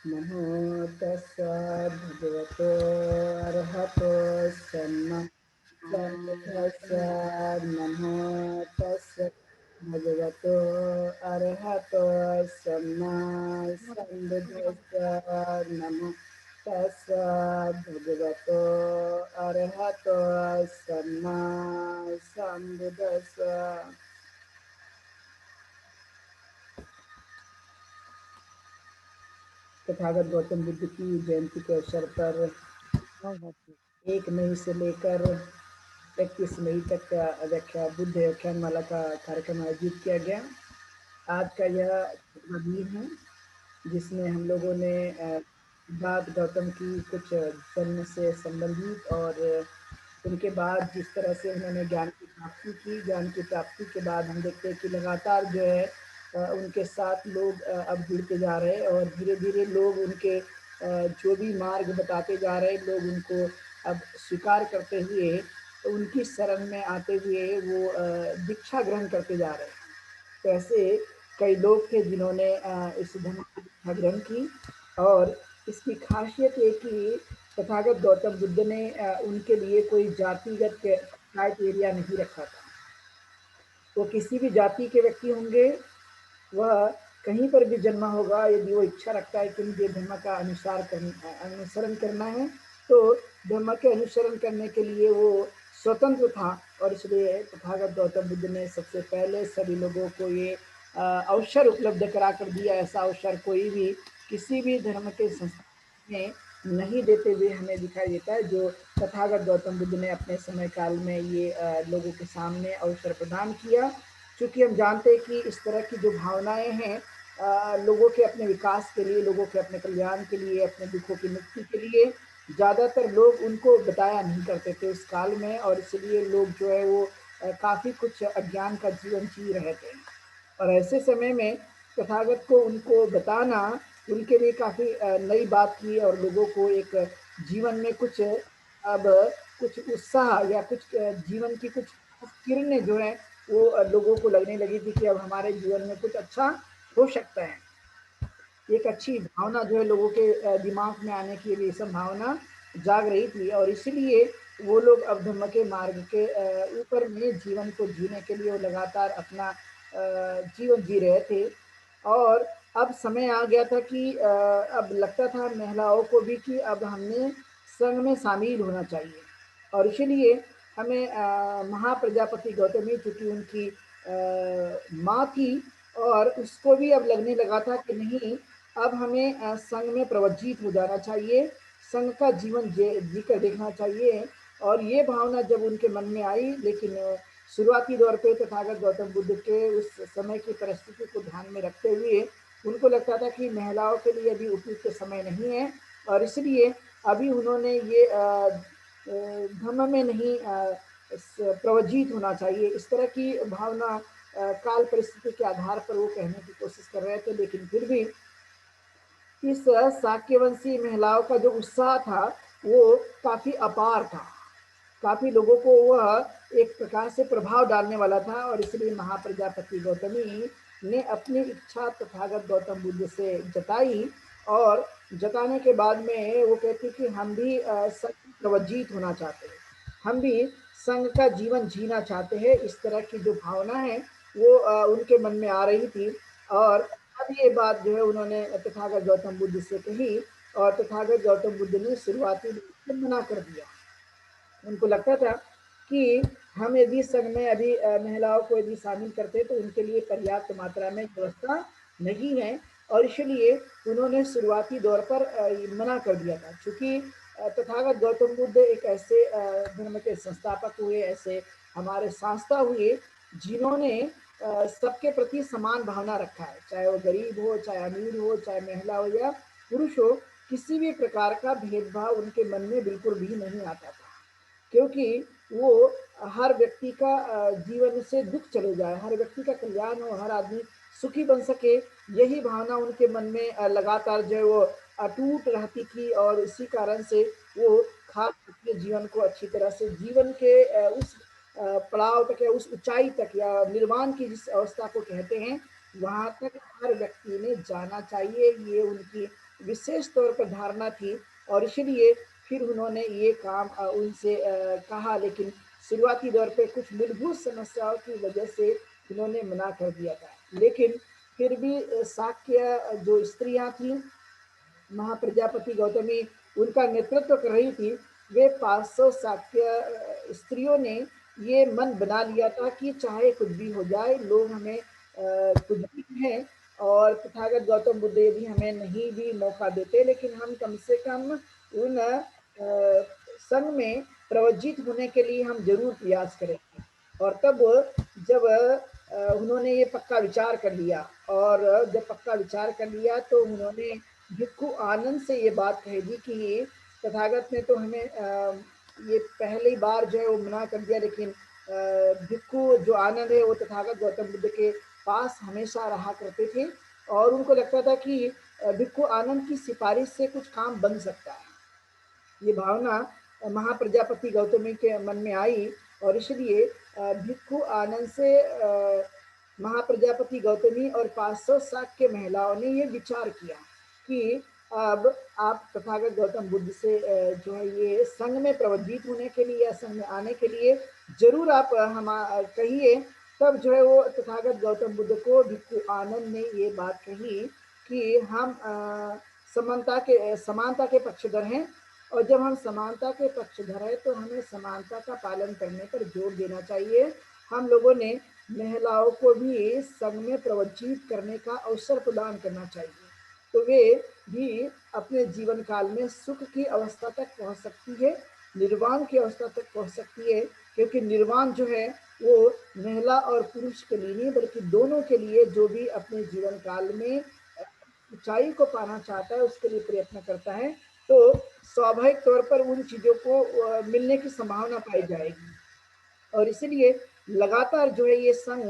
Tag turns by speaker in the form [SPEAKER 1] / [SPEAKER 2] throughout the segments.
[SPEAKER 1] नमो तस्सा भगवतो अरहतो सम्मा सम्बुद्धस्सा। नमो तस्सा भगवतो अरहतो सम्मा सम्बुद्धस्सा। नमो तस्सा भगवतो अरहतो सम्मा सम्बुद्धस्सा। तथागत गौतम बुद्ध की जयंती के अवसर पर 1 मई से लेकर 31 मई तक का बुद्ध व्याख्यानमाला का कार्यक्रम आयोजित किया गया। आज का यह 7वां दिन है जिसमें हम लोगों ने सिद्धार्थ गौतम की कुछ जन्म से संबंधित और उनके बाद जिस तरह से उन्होंने ज्ञान की प्राप्ति की, ज्ञान की प्राप्ति के बाद हम देखते हैं कि लगातार जो है उनके साथ लोग अब जुड़ते जा रहे हैं और धीरे-धीरे लोग उनके जो भी मार्ग बताते जा रहे हैं, लोग उनको अब स्वीकार करते हुए उनकी शरण में आते हुए वो दीक्षा ग्रहण करते जा रहे हैं। तो ऐसे कई लोग थे जिन्होंने इस धर्म की दीक्षा ग्रहण की और इसकी खासियत ये कि तथागत गौतम बुद्ध ने उनके लिए कोई जातिगत क्राइटेरिया नहीं रखा था। वो किसी भी जाति के व्यक्ति होंगे, वह कहीं पर भी जन्मा होगा, यदि वो इच्छा रखता है कि मुझे धर्म का अनुसरण करना है, तो धर्म के अनुसरण करने के लिए वो स्वतंत्र था। और इसलिए तथागत गौतम बुद्ध ने सबसे पहले सभी लोगों को ये अवसर उपलब्ध करा कर दिया। ऐसा अवसर कोई भी किसी भी धर्म के संस्थान में नहीं देते हुए हमें दिखाई देता है, जो तथागत गौतम बुद्ध ने अपने समय काल में ये लोगों के सामने अवसर प्रदान किया। चूँकि हम जानते हैं कि इस तरह की जो भावनाएं हैं लोगों के अपने विकास के लिए, लोगों के अपने कल्याण के लिए, अपने दुखों की मुक्ति के लिए ज़्यादातर लोग उनको बताया नहीं करते थे उस काल में, और इसलिए लोग जो है वो काफ़ी कुछ अज्ञान का जीवन जी रहे थे। और ऐसे समय में तथागत को उनको बताना उनके लिए काफ़ी नई बात थी और लोगों को एक जीवन में कुछ अब कुछ उत्साह या कुछ जीवन की कुछ किरणें जो हैं वो लोगों को लगने लगी थी कि अब हमारे जीवन में कुछ अच्छा हो सकता है। एक अच्छी भावना जो है लोगों के दिमाग में आने की भी संभावना जाग रही थी और इसीलिए वो लोग अब धर्म के मार्ग के ऊपर में जीवन को जीने के लिए वो लगातार अपना जीवन जी रहे थे। और अब समय आ गया था कि अब लगता था महिलाओं को भी कि अब हमने संघ में शामिल होना चाहिए। और इसीलिए हमें महाप्रजापति गौतमी चूँकि उनकी माँ थी और उसको भी अब लगने लगा था कि नहीं, अब हमें संघ में प्रवज्जित हो जाना चाहिए, संघ का जीवन जी कर देखना चाहिए। और ये भावना जब उनके मन में आई, लेकिन शुरुआती दौर पे तथागत गौतम बुद्ध के उस समय की परिस्थिति को ध्यान में रखते हुए उनको लगता था कि महिलाओं के लिए अभी उपयुक्त समय नहीं है और इसलिए अभी उन्होंने ये धर्म में नहीं प्रवज्जित होना चाहिए, इस तरह की भावना काल परिस्थिति के आधार पर वो कहने की कोशिश कर रहे थे। लेकिन फिर भी इस शाक्यवंशी महिलाओं का जो उत्साह था वो काफ़ी अपार था, काफ़ी लोगों को वह एक प्रकार से प्रभाव डालने वाला था। और इसलिए महाप्रजापति गौतमी ने अपनी इच्छा तथागत गौतम बुद्ध से जताई और जताने के बाद में वो कहती कि हम भी संघ में प्रवज्जित होना चाहते हैं, हम भी संघ का जीवन जीना चाहते हैं। इस तरह की जो भावना है वो उनके मन में आ रही थी। और अब ये बात जो है उन्होंने तथागत गौतम बुद्ध से कही और तथागत गौतम बुद्ध ने शुरुआती रूप से मना कर दिया। उनको लगता था कि हम यदि संघ में अभी महिलाओं को यदि शामिल करते तो उनके लिए पर्याप्त मात्रा में व्यवस्था नहीं है और इसलिए उन्होंने शुरुआती दौर पर मना कर दिया था। चूँकि तथागत गौतम बुद्ध एक ऐसे धर्म के संस्थापक हुए, ऐसे हमारे शास्त्रा हुए जिन्होंने सबके प्रति समान भावना रखा है, चाहे वो गरीब हो, चाहे अमीर हो, चाहे महिला हो या पुरुष हो, किसी भी प्रकार का भेदभाव उनके मन में बिल्कुल भी नहीं आता था। क्योंकि वो हर व्यक्ति का जीवन से दुख चले जाए, हर व्यक्ति का कल्याण हो, हर आदमी सुखी बन सके, यही भावना उनके मन में लगातार जो है वो अटूट रहती थी और इसी कारण से वो खास अपने जीवन को अच्छी तरह से जीवन के उस पड़ाव तक या उस ऊंचाई तक या निर्वाण की जिस अवस्था को कहते हैं, वहाँ तक हर व्यक्ति ने जाना चाहिए, ये उनकी विशेष तौर पर धारणा थी और इसीलिए फिर उन्होंने ये काम उनसे कहा, लेकिन शुरुआती दौर पे कुछ मूलभूत समस्याओं की वजह से उन्होंने मना कर दिया था। लेकिन फिर भी शाक्य जो स्त्रियाँ थीं, महाप्रजापति गौतमी उनका नेतृत्व कर रही थी, वे 500 शाक्य स्त्रियों ने ये मन बना लिया था कि चाहे कुछ भी हो जाए, लोग हमें कुछ भी कहें और तथागत गौतम बुद्ध यदि हमें नहीं भी मौका देते, लेकिन हम कम से कम उन संघ में प्रवज्जित होने के लिए हम ज़रूर प्रयास करेंगे। और तब जब उन्होंने ये पक्का विचार कर लिया और जब पक्का विचार कर लिया तो उन्होंने भिक्खु आनंद से ये बात कही थी कि तथागत ने तो हमें ये पहली बार जो है वो मना कर दिया, लेकिन भिक्खु जो आनंद है वो तथागत गौतम बुद्ध के पास हमेशा रहा करते थे और उनको लगता था कि भिक्खु आनंद की सिफारिश से कुछ काम बन सकता है। ये भावना महाप्रजापति गौतमी के मन में आई और इसलिए भिक्खु आनंद से महाप्रजापति गौतमी और 500 शाक्य महिलाओं ने ये विचार किया कि अब आप तथागत गौतम बुद्ध से जो है ये संघ में प्रवज्जित होने के लिए या संघ में आने के लिए जरूर आप हम कहिए। तब जो है वो तथागत गौतम बुद्ध को भिक्खु आनंद ने ये बात कही कि हम समानता के पक्षधर हैं और जब हम समानता के पक्षधर हैं तो हमें समानता का पालन करने पर जोर देना चाहिए। हम लोगों ने महिलाओं को भी संघ में प्रवज्जित करने का अवसर प्रदान करना चाहिए, तो वे भी अपने जीवन काल में सुख की अवस्था तक पहुंच सकती है, निर्वाण की अवस्था तक पहुंच सकती है, क्योंकि निर्वाण जो है वो महिला और पुरुष के लिए नहीं बल्कि दोनों के लिए, जो भी अपने जीवन काल में ऊंचाई को पाना चाहता है उसके लिए प्रयत्न करता है, तो स्वाभाविक तौर पर उन चीज़ों को मिलने की संभावना पाई जाएगी। और इसलिए लगातार जो है ये संघ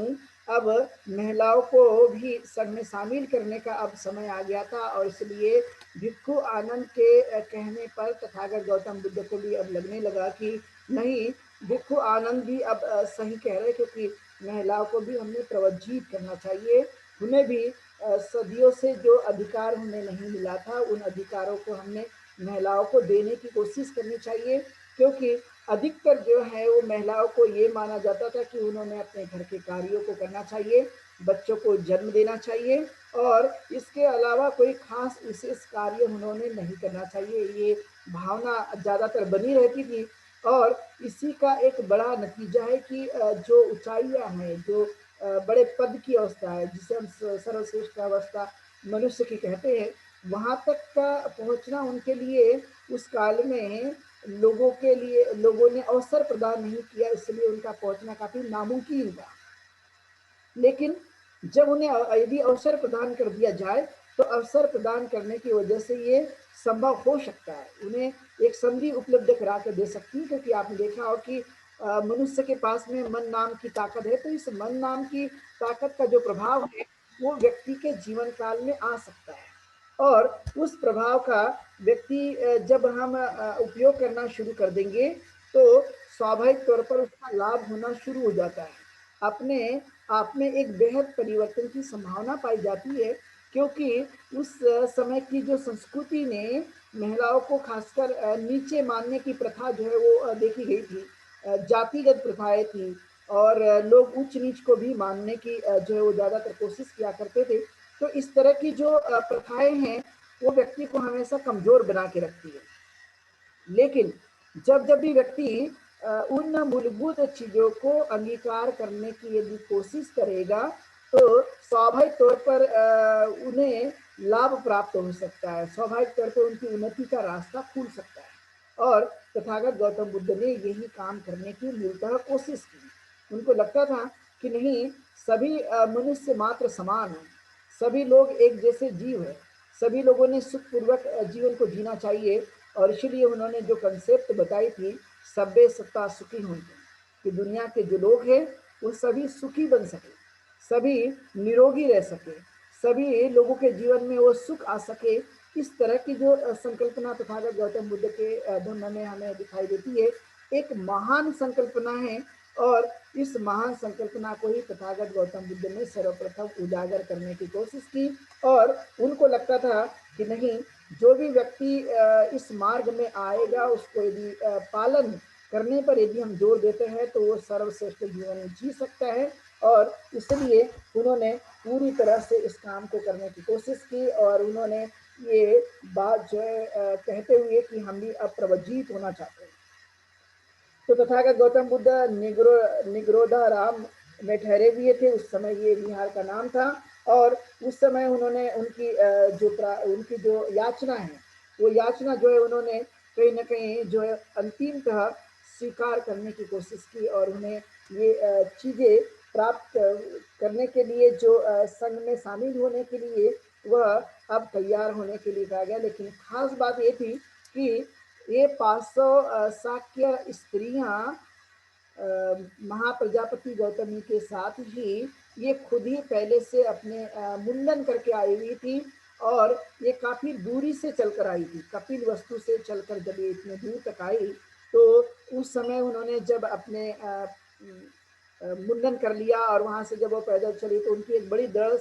[SPEAKER 1] अब महिलाओं को भी संघ में शामिल करने का अब समय आ गया था और इसलिए भिक्खु आनंद के कहने पर तथागत गौतम बुद्ध को भी अब लगने लगा कि नहीं, भिक्खु आनंद भी अब सही कह रहे, क्योंकि महिलाओं को भी हमें प्रवज्जित करना चाहिए, उन्हें भी सदियों से जो अधिकार उन्हें नहीं मिला था उन अधिकारों को हमने महिलाओं को देने की कोशिश करनी चाहिए, क्योंकि अधिकतर जो है वो महिलाओं को ये माना जाता था कि उन्होंने अपने घर के कार्यों को करना चाहिए, बच्चों को जन्म देना चाहिए और इसके अलावा कोई खास विशेष कार्य उन्होंने नहीं करना चाहिए, ये भावना ज़्यादातर बनी रहती थी। और इसी का एक बड़ा नतीजा है कि जो ऊंचाइयाँ हैं, जो बड़े पद की अवस्था है जिसे हम सर्वश्रेष्ठ अवस्था मनुष्य की कहते हैं, वहाँ तक का पहुँचना उनके लिए उस काल में लोगों ने अवसर प्रदान नहीं किया, इसलिए उनका पहुंचना काफी नामुमकिन था। लेकिन जब उन्हें यदि अवसर प्रदान कर दिया जाए तो अवसर प्रदान करने की वजह से ये संभव हो सकता है, उन्हें एक संधि उपलब्ध करा कर दे सकती है, क्योंकि आपने देखा हो कि मनुष्य के पास में मन नाम की ताकत है, तो इस मन नाम की ताकत का जो प्रभाव है वो व्यक्ति के जीवन काल में आ सकता है और उस प्रभाव का व्यक्ति जब हम उपयोग करना शुरू कर देंगे तो स्वाभाविक तौर पर उसका लाभ होना शुरू हो जाता है। अपने आप में एक बेहद परिवर्तन की संभावना पाई जाती है, क्योंकि उस समय की जो संस्कृति ने महिलाओं को खासकर नीचे मानने की प्रथा जो है वो देखी गई थी, जातिगत प्रथाएं थी और लोग ऊंच नीच को भी मानने की जो है वो ज़्यादातर कोशिश किया करते थे। तो इस तरह की जो प्रथाएं हैं वो व्यक्ति को हमेशा कमजोर बना के रखती है। लेकिन जब जब भी व्यक्ति उन मूलभूत चीजों को अंगीकार करने की यदि कोशिश करेगा तो स्वाभाविक तौर पर उन्हें लाभ प्राप्त हो सकता है, स्वाभाविक तौर पर उनकी उन्नति का रास्ता खुल सकता है। और तथागत गौतम बुद्ध ने यही काम करने की मूलतः कोशिश की। उनको लगता था कि नहीं, सभी मनुष्य मात्र समान हैं, सभी लोग एक जैसे जीव है, सभी लोगों ने सुखपूर्वक जीवन को जीना चाहिए और इसीलिए उन्होंने जो कंसेप्ट बताई थी सब्बे सत्ता सुखी हों, कि दुनिया के जो लोग हैं वो सभी सुखी बन सके, सभी निरोगी रह सके, सभी लोगों के जीवन में वो सुख आ सके। इस तरह की जो संकल्पना तथागत गौतम बुद्ध के धम्म में हमें दिखाई देती है, एक महान संकल्पना है। और इस महान संकल्पना को ही तथागत गौतम बुद्ध ने सर्वप्रथम उजागर करने की कोशिश की। और उनको लगता था कि नहीं, जो भी व्यक्ति इस मार्ग में आएगा उसको यदि पालन करने पर यदि हम जोर देते हैं तो वो सर्वश्रेष्ठ जीवन जी सकता है। और इसलिए उन्होंने पूरी तरह से इस काम को करने की कोशिश की। और उन्होंने ये बात जो है कहते हुए कि हम भी अब प्रवज्जित होना चाहते हैं। तो तथागत गौतम बुद्ध निग्रोधाराम में ठहरे हुए थे, उस समय ये बिहार का नाम था। और उस समय उन्होंने उनकी जो याचना है, वो याचना जो है उन्होंने कहीं ना कहीं जो है अंतिमतः स्वीकार करने की कोशिश की। और उन्हें ये चीज़ें प्राप्त करने के लिए, जो संघ में शामिल होने के लिए वह अब तैयार होने के लिए कहा गया। लेकिन खास बात ये थी कि ये 500 शाक्य स्त्रियां महाप्रजापति गौतमी के साथ ही ये खुद ही पहले से अपने मुंडन करके आई हुई थी। और ये काफी दूरी से चलकर आई थी, कपिल वस्तु से चलकर जब ये इतने दूर तक आई तो उस समय उन्होंने जब अपने मुंडन कर लिया और वहां से जब वो पैदल चली तो उनकी एक बड़ी दृढ़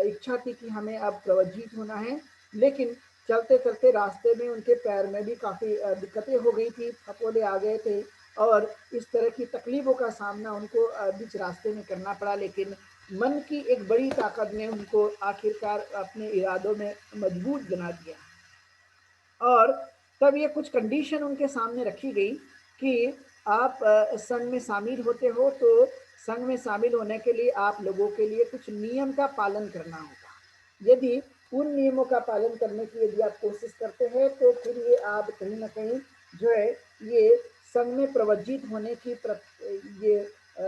[SPEAKER 1] इच्छा थी कि हमें अब प्रवज्जित होना है। लेकिन चलते चलते रास्ते में उनके पैर में भी काफ़ी दिक्कतें हो गई थी, फफोले आ गए थे। और इस तरह की तकलीफ़ों का सामना उनको बीच रास्ते में करना पड़ा। लेकिन मन की एक बड़ी ताकत ने उनको आखिरकार अपने इरादों में मजबूत बना दिया। और तब ये कुछ कंडीशन उनके सामने रखी गई कि आप संघ में शामिल होते हो तो संघ में शामिल होने के लिए आप लोगों के लिए कुछ नियम का पालन करना होगा। यदि उन नियमों का पालन करने की यदि आप कोशिश करते हैं तो फिर ये आप कहीं ना कहीं जो है ये संघ में प्रवज्जित होने की ये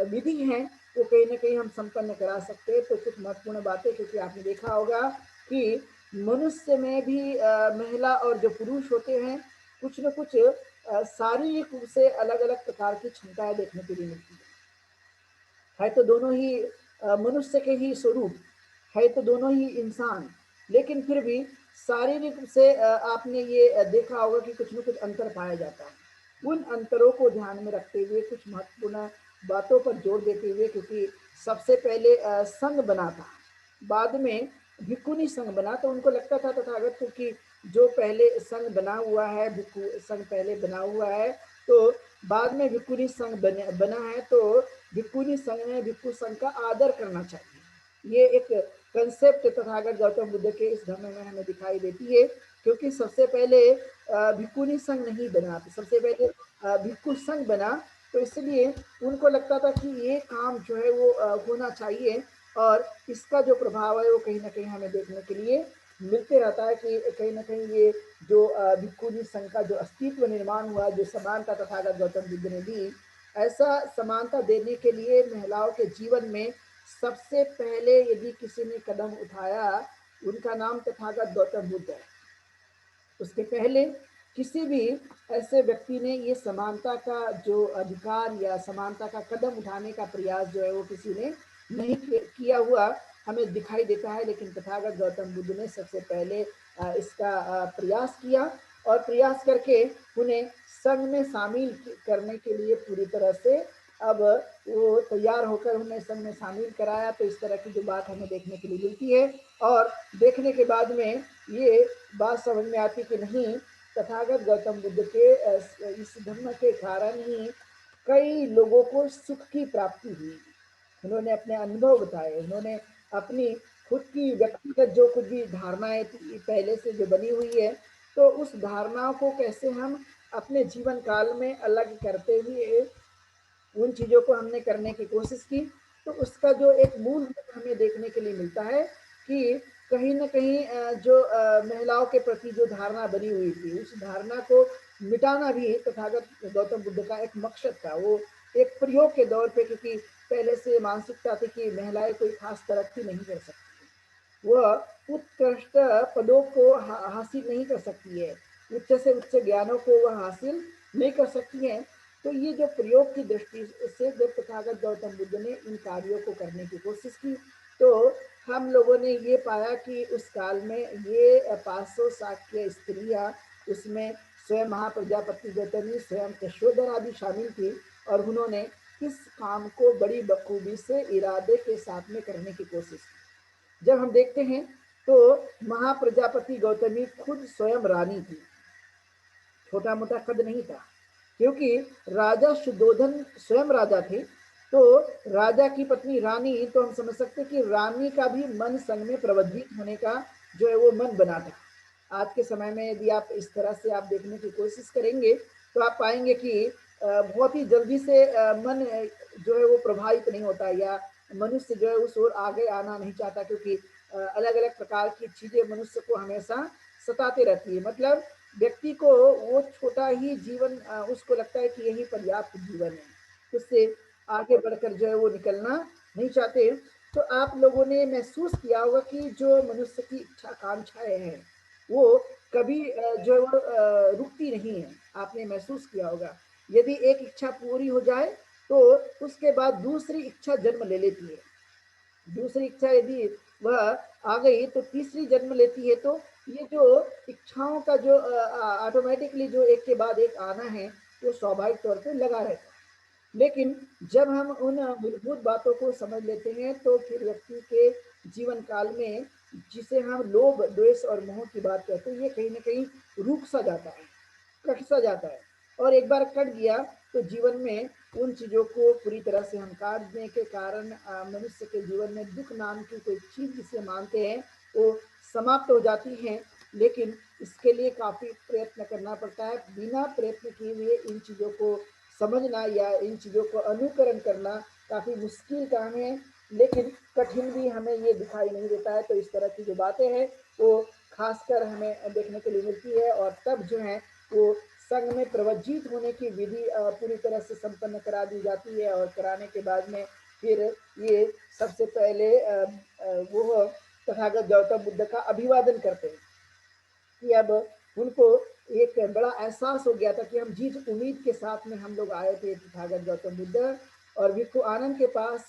[SPEAKER 1] विधि है वो कहीं ना कहीं हम संपन्न करा सकते हैं। तो कुछ महत्वपूर्ण बातें, क्योंकि आपने देखा होगा कि मनुष्य में भी महिला और जो पुरुष होते हैं कुछ न कुछ शारीरिक रूप से अलग अलग प्रकार की क्षमताएं देखने के लिए मिलती है तो दोनों ही मनुष्य के ही स्वरूप है, तो दोनों ही इंसान। लेकिन फिर भी शारीरिक रूप से आपने ये देखा होगा कि कुछ न कुछ अंतर पाया जाता है। उन अंतरों को ध्यान में रखते हुए कुछ महत्वपूर्ण बातों पर जोर देते हुए, क्योंकि सबसे पहले संघ बना था, बाद में भिक्खुनी संघ बना, तो उनको लगता था तथागत को कि जो पहले संघ बना हुआ है, भिक्खु संघ पहले बना हुआ है, तो बाद में भिक्खुनी संघ बना है तो भिक्खुनी संघ में भिक्खु संघ का आदर करना चाहिए। ये एक कंसेप्ट तथागत गौतम बुद्ध के इस धर्म में हमें दिखाई देती है। क्योंकि सबसे पहले भिक्खुनी संघ नहीं बना, तो सबसे पहले भिक्खु संघ बना, तो इसलिए उनको लगता था कि ये काम जो है वो होना चाहिए। और इसका जो प्रभाव है वो कहीं ना कहीं हमें देखने के लिए मिलते रहता है कि कहीं ना कहीं ये जो भिक्खुनी संघ का जो अस्तित्व निर्माण हुआ, जो समानता तथागत गौतम बुद्ध ने दी, ऐसा समानता देने के लिए महिलाओं के जीवन में सबसे पहले यदि किसी ने कदम उठाया उनका नाम तथागत गौतम बुद्ध है। उसके पहले किसी भी ऐसे व्यक्ति ने ये समानता का जो अधिकार या समानता का कदम उठाने का प्रयास जो है वो किसी ने नहीं किया हुआ हमें दिखाई देता है। लेकिन तथागत गौतम बुद्ध ने सबसे पहले इसका प्रयास किया और प्रयास करके उन्हें संघ में शामिल करने के लिए पूरी तरह से अब वो तैयार होकर उन्हें संघ में शामिल कराया। तो इस तरह की जो बात हमें देखने के लिए मिलती है और देखने के बाद में ये बात समझ में आती कि नहीं, तथागत गौतम बुद्ध के इस धर्म के कारण ही कई लोगों को सुख की प्राप्ति हुई। उन्होंने अपने अनुभव बताए, उन्होंने अपनी खुद की व्यक्तिगत जो कुछ भी धारणाएं पहले से जो बनी हुई है, तो उस धारणाओं को कैसे हम अपने जीवन काल में अलग करते हुए उन चीज़ों को हमने करने की कोशिश की। तो उसका जो एक मूल हमें देखने के लिए मिलता है कि कहीं न कहीं जो महिलाओं के प्रति जो धारणा बनी हुई थी, उस धारणा को मिटाना भी तथागत गौतम बुद्ध का एक मकसद था। वो एक प्रयोग के दौर पे, क्योंकि पहले से मानसिकता थी कि महिलाएं कोई खास तरक्की नहीं कर सकती, वह उत्कृष्ट पदों को हासिल नहीं कर सकती है, उच्च से उच्च ज्ञानों को वह हासिल नहीं कर सकती हैं। तो ये जो प्रयोग की दृष्टि से जब तथागत गौतम बुद्ध ने इन कार्यों को करने की कोशिश की, तो हम लोगों ने ये पाया कि उस काल में ये 500 शाक्य स्त्रियां, उसमें स्वयं महाप्रजापति गौतमी, स्वयं यशोधरा भी शामिल थी, और उन्होंने इस काम को बड़ी बखूबी से इरादे के साथ में करने की कोशिश की। जब हम देखते हैं तो महाप्रजापति गौतमी खुद स्वयं रानी थी, छोटा मोटा कद नहीं था, क्योंकि राजा शुद्धोधन स्वयं राजा थे। तो राजा की पत्नी रानी, तो हम समझ सकते कि रानी का भी मन संग में प्रवृत्त होने का जो है वो मन बना था। आज के समय में यदि आप इस तरह से आप देखने की कोशिश करेंगे तो आप पाएंगे कि बहुत ही जल्दी से मन जो है वो प्रभावित नहीं होता, या मनुष्य जो है उस ओर आगे आना नहीं चाहता, क्योंकि अलग अलग प्रकार की चीजें मनुष्य को हमेशा सताते रहती है। मतलब व्यक्ति को वो छोटा ही जीवन उसको लगता है कि यही पर्याप्त जीवन है, उससे आगे बढ़कर जो है वो निकलना नहीं चाहते। तो आप लोगों ने महसूस किया होगा कि जो मनुष्य की इच्छा आकांक्षाएं हैं वो कभी जो है वो रुकती नहीं है। आपने महसूस किया होगा, यदि एक इच्छा पूरी हो जाए तो उसके बाद दूसरी इच्छा जन्म ले लेती है, दूसरी इच्छा यदि वह आ गई तो तीसरी जन्म लेती है। तो ये जो इच्छाओं का जो ऑटोमेटिकली जो एक के बाद एक आना है, वो स्वाभाविक तौर पे लगा रहता है। लेकिन जब हम उन मूलभूत बातों को समझ लेते हैं तो फिर व्यक्ति के जीवन काल में, जिसे हम लोभ, द्वेष और मोह की बात करते हैं, ये कहीं ना कहीं रूक सा जाता है, कट सा जाता है। और एक बार कट गया तो जीवन में उन चीजों को पूरी तरह से हम काट देने के कारण मनुष्य के जीवन में दुख नाम की कोई चीज जिसे मानते हैं वो समाप्त हो जाती है। लेकिन इसके लिए काफी प्रयत्न करना पड़ता है। बिना प्रयत्न किए हुए इन चीजों को समझना या इन चीजों को अनुकरण करना काफी मुश्किल काम है, लेकिन कठिन भी हमें ये दिखाई नहीं देता है। तो इस तरह की जो बातें हैं वो खासकर हमें देखने के लिए मिलती है, और तब जो है वो संघ में प्रवज्जित होने की विधि पूरी तरह से संपन्न करा दी जाती है। और कराने के बाद में फिर ये सबसे पहले वो तथागत गौतम बुद्ध का अभिवादन करते हैं कि अब उनको एक बड़ा एहसास हो गया था कि हम जिस उम्मीद के साथ में हम लोग आए थे तथागत गौतम बुद्ध और भिक्षु आनंद के पास,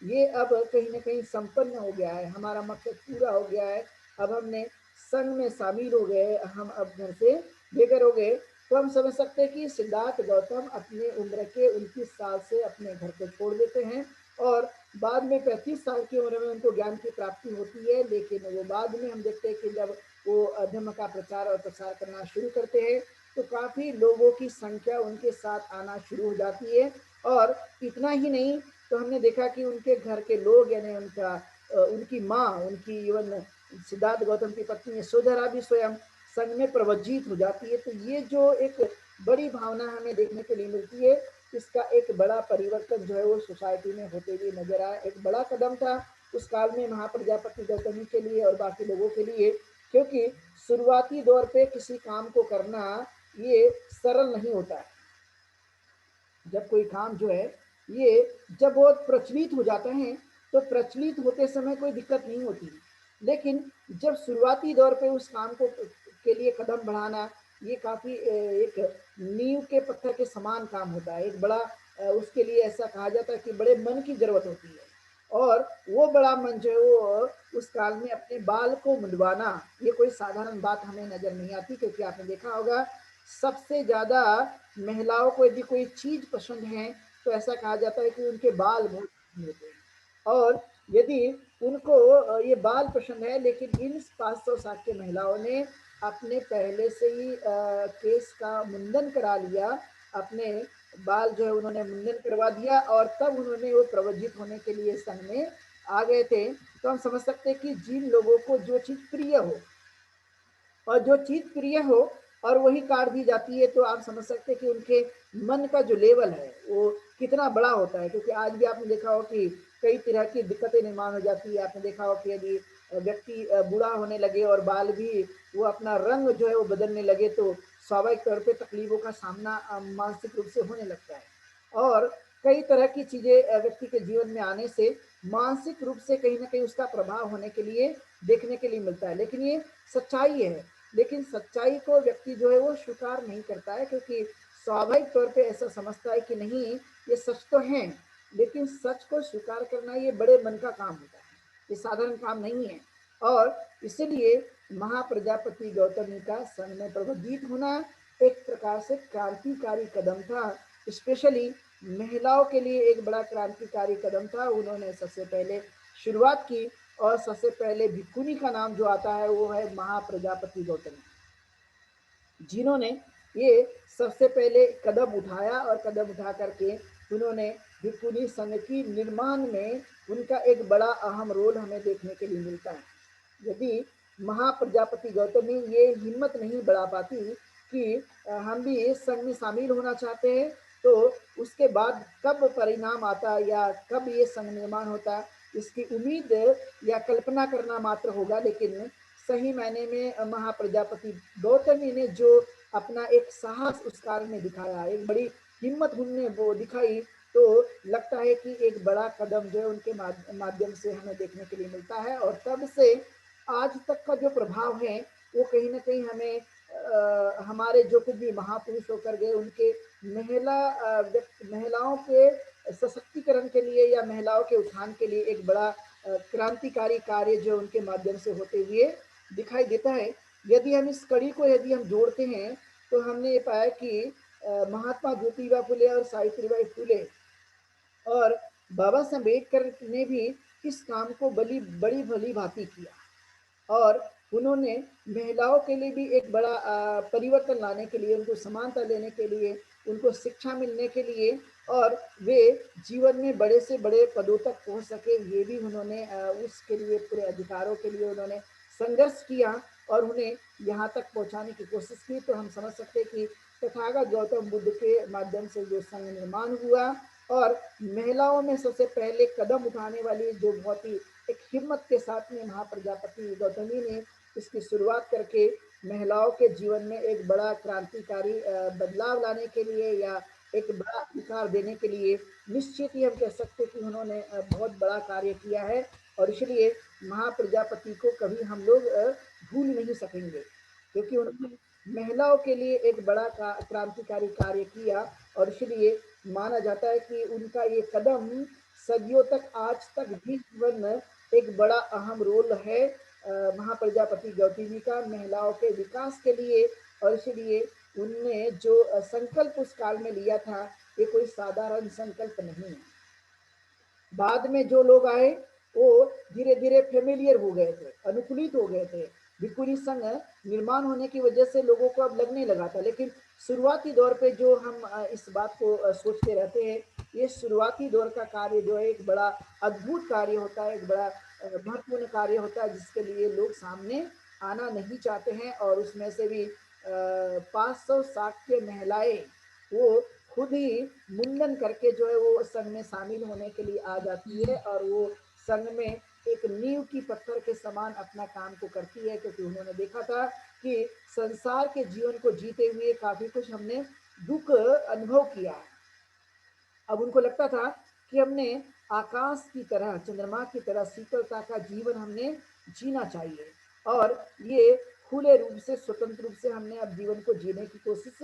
[SPEAKER 1] ये अब कहीं ना कहीं संपन्न हो गया है, हमारा मकसद पूरा हो गया है। अब हमने संघ में शामिल हो गए, हम अब घर से बेघर हो गए। तो हम समझ सकते हैं कि सिद्धार्थ गौतम अपने उम्र के 29 साल से अपने घर को छोड़ देते हैं, और बाद में 35 साल की उम्र में उनको ज्ञान की प्राप्ति होती है। लेकिन वो बाद में हम देखते हैं कि जब वो धर्म का प्रचार और प्रसार करना शुरू करते हैं तो काफी लोगों की संख्या उनके साथ आना शुरू हो जाती है। और इतना ही नहीं, तो हमने देखा कि उनके घर के लोग, यानी उनका उनकी माँ, उनकी इवन सिद्धार्थ गौतम की पत्नी यशोधरा भी स्वयं संघ में प्रवज्जित हो जाती है। तो ये जो एक बड़ी भावना हमें देखने के लिए मिलती है, इसका एक बड़ा परिवर्तन जो है वो सोसाइटी में होते हुए नजर आया। एक बड़ा कदम था उस काल में महाप्रजापति गौतमी के लिए और बाकी लोगों के लिए, क्योंकि शुरुआती दौर पे किसी काम को करना ये सरल नहीं होता है। जब कोई काम जो है ये जब बहुत प्रचलित हो जाता है तो प्रचलित होते समय कोई दिक्कत नहीं होती, लेकिन जब शुरुआती दौर पे उस काम को के लिए कदम बढ़ाना, ये काफी एक नींव के पत्थर के समान काम होता है। एक बड़ा उसके लिए ऐसा कहा जाता है कि बड़े मन की जरूरत होती है, और वो बड़ा मन जो है वो उस काल में अपने बाल को मुंडवाना, ये कोई साधारण बात हमें नजर नहीं आती। क्योंकि आपने देखा होगा सबसे ज्यादा महिलाओं को यदि कोई चीज पसंद है तो ऐसा कहा जाता है कि उनके बाल बहुत पसंद होते हैं। और यदि उनको ये बाल पसंद है, लेकिन इन 500 साल के महिलाओं ने अपने पहले से ही केस का मुंडन करा लिया, अपने बाल जो है उन्होंने मुंडन करवा दिया, और तब उन्होंने वो प्रवज्जित होने के लिए संघ में आ गए थे। तो हम समझ सकते हैं कि जिन लोगों को जो चीज प्रिय हो, और जो चीज प्रिय हो और वही काट दी जाती है, तो आप समझ सकते हैं कि उनके मन का जो लेवल है वो कितना बड़ा होता है। क्योंकि आज भी आपने देखा हो कि कई तरह की दिक्कतें निर्माण हो जाती है। आपने देखा हो कि यदि व्यक्ति बूढ़ा होने लगे और बाल भी वो अपना रंग जो है वो बदलने लगे, तो स्वाभाविक तौर पे तकलीफों का सामना मानसिक रूप से होने लगता है। और कई तरह की चीजें व्यक्ति के जीवन में आने से मानसिक रूप से कहीं ना कहीं उसका प्रभाव होने के लिए देखने के लिए मिलता है। लेकिन ये सच्चाई है, लेकिन सच्चाई को व्यक्ति जो है वो स्वीकार नहीं करता है, क्योंकि स्वाभाविक तौर पे ऐसा समझता है कि नहीं, ये सच तो है, लेकिन सच को स्वीकार करना ये बड़े मन का काम होता है, ये साधारण काम नहीं है। और इसलिए महाप्रजापति गौतमी का संघ में प्रबंधित होना एक प्रकार से क्रांतिकारी कदम था। स्पेशली महिलाओं के लिए एक बड़ा क्रांतिकारी कदम था। उन्होंने सबसे पहले शुरुआत की, और सबसे पहले भिक्खुनी का नाम जो आता है वो है महाप्रजापति गौतमी, जिन्होंने ये सबसे पहले कदम उठाया, और कदम उठा करके उन्होंने भिक्खुनी संघ की निर्माण में उनका एक बड़ा अहम रोल हमें देखने के लिए मिलता है। यदि महाप्रजापति गौतमी ये हिम्मत नहीं बढ़ा पाती कि हम भी इस संघ में शामिल होना चाहते हैं, तो उसके बाद कब परिणाम आता या कब ये संघ निर्माण होता, इसकी उम्मीद या कल्पना करना मात्र होगा। लेकिन सही मायने में महाप्रजापति गौतमी ने जो अपना एक साहस उस काल में दिखाया, एक बड़ी हिम्मत उनने वो दिखाई, तो लगता है कि एक बड़ा कदम जो है उनके माध्यम से हमें देखने के लिए मिलता है। और तब से आज तक का जो प्रभाव है वो कहीं ना कहीं हमें हमारे जो कुछ भी महापुरुष होकर गए उनके महिलाओं के सशक्तिकरण के लिए या महिलाओं के उत्थान के लिए एक बड़ा क्रांतिकारी कार्य जो उनके माध्यम से होते हुए दिखाई देता है। यदि हम इस कड़ी को यदि हम जोड़ते हैं, तो हमने ये पाया कि महात्मा ज्योतिबा फुले और सावित्रीबाई फुले और बाबा साहब अम्बेडकर ने भी इस काम को बड़ी भली भांति किया, और उन्होंने महिलाओं के लिए भी एक बड़ा परिवर्तन लाने के लिए, उनको समानता देने के लिए, उनको शिक्षा मिलने के लिए, और वे जीवन में बड़े से बड़े पदों तक पहुंच सके, ये भी उन्होंने उसके लिए पूरे अधिकारों के लिए उन्होंने संघर्ष किया और उन्हें यहाँ तक पहुँचाने की कोशिश की। तो हम समझ सकते हैं कि तथागत गौतम बुद्ध के माध्यम से जो संघ निर्माण हुआ, और महिलाओं में सबसे पहले कदम उठाने वाली जो बहुत ही एक हिम्मत के साथ में महाप्रजापति गौतमी ने इसकी शुरुआत करके महिलाओं के जीवन में एक बड़ा क्रांतिकारी बदलाव लाने के लिए या एक बड़ा अधिकार देने के लिए निश्चित ही हम कह सकते कि उन्होंने बहुत बड़ा कार्य किया है। और इसलिए महाप्रजापति को कभी हम लोग भूल नहीं सकेंगे, क्योंकि उन्होंने महिलाओं के लिए एक बड़ा क्रांतिकारी कार्य किया। और इसलिए माना जाता है कि उनका ये कदम सदियों तक आज तक भी जीवन में एक बड़ा अहम रोल है महाप्रजापति गौतमी का महिलाओं के विकास के लिए। और इसलिए उनने जो संकल्प उस काल में लिया था, ये कोई साधारण संकल्प नहीं है। बाद में जो लोग आए वो धीरे धीरे फेमिलियर हो गए थे, अनुकूलित हो गए थे। भिक्खुनी संघ निर्माण होने की वजह से लोगों को अब लगने लगा था, लेकिन शुरुआती दौर पे जो हम इस बात को सोचते रहते हैं, ये शुरुआती दौर का कार्य जो है एक बड़ा अद्भुत कार्य होता है, एक बड़ा महत्वपूर्ण कार्य होता है, जिसके लिए लोग सामने आना नहीं चाहते हैं। और उसमें से भी 560 के महिलाएं वो खुद ही मुंडन करके जो है वो संघ में शामिल होने के लिए आ जाती है, और वो संघ में एक नींव की पत्थर के समान अपना काम को करती है, क्योंकि उन्होंने देखा था कि संसार के जीवन को जीते हुए काफी कुछ हमने दुख अनुभव किया है। अब उनको लगता था कि हमने आकाश की तरह, चंद्रमा की तरह शीतलता का जीवन हमने जीना चाहिए, और ये खुले रूप से, स्वतंत्र रूप से हमने अब जीवन को जीने की कोशिश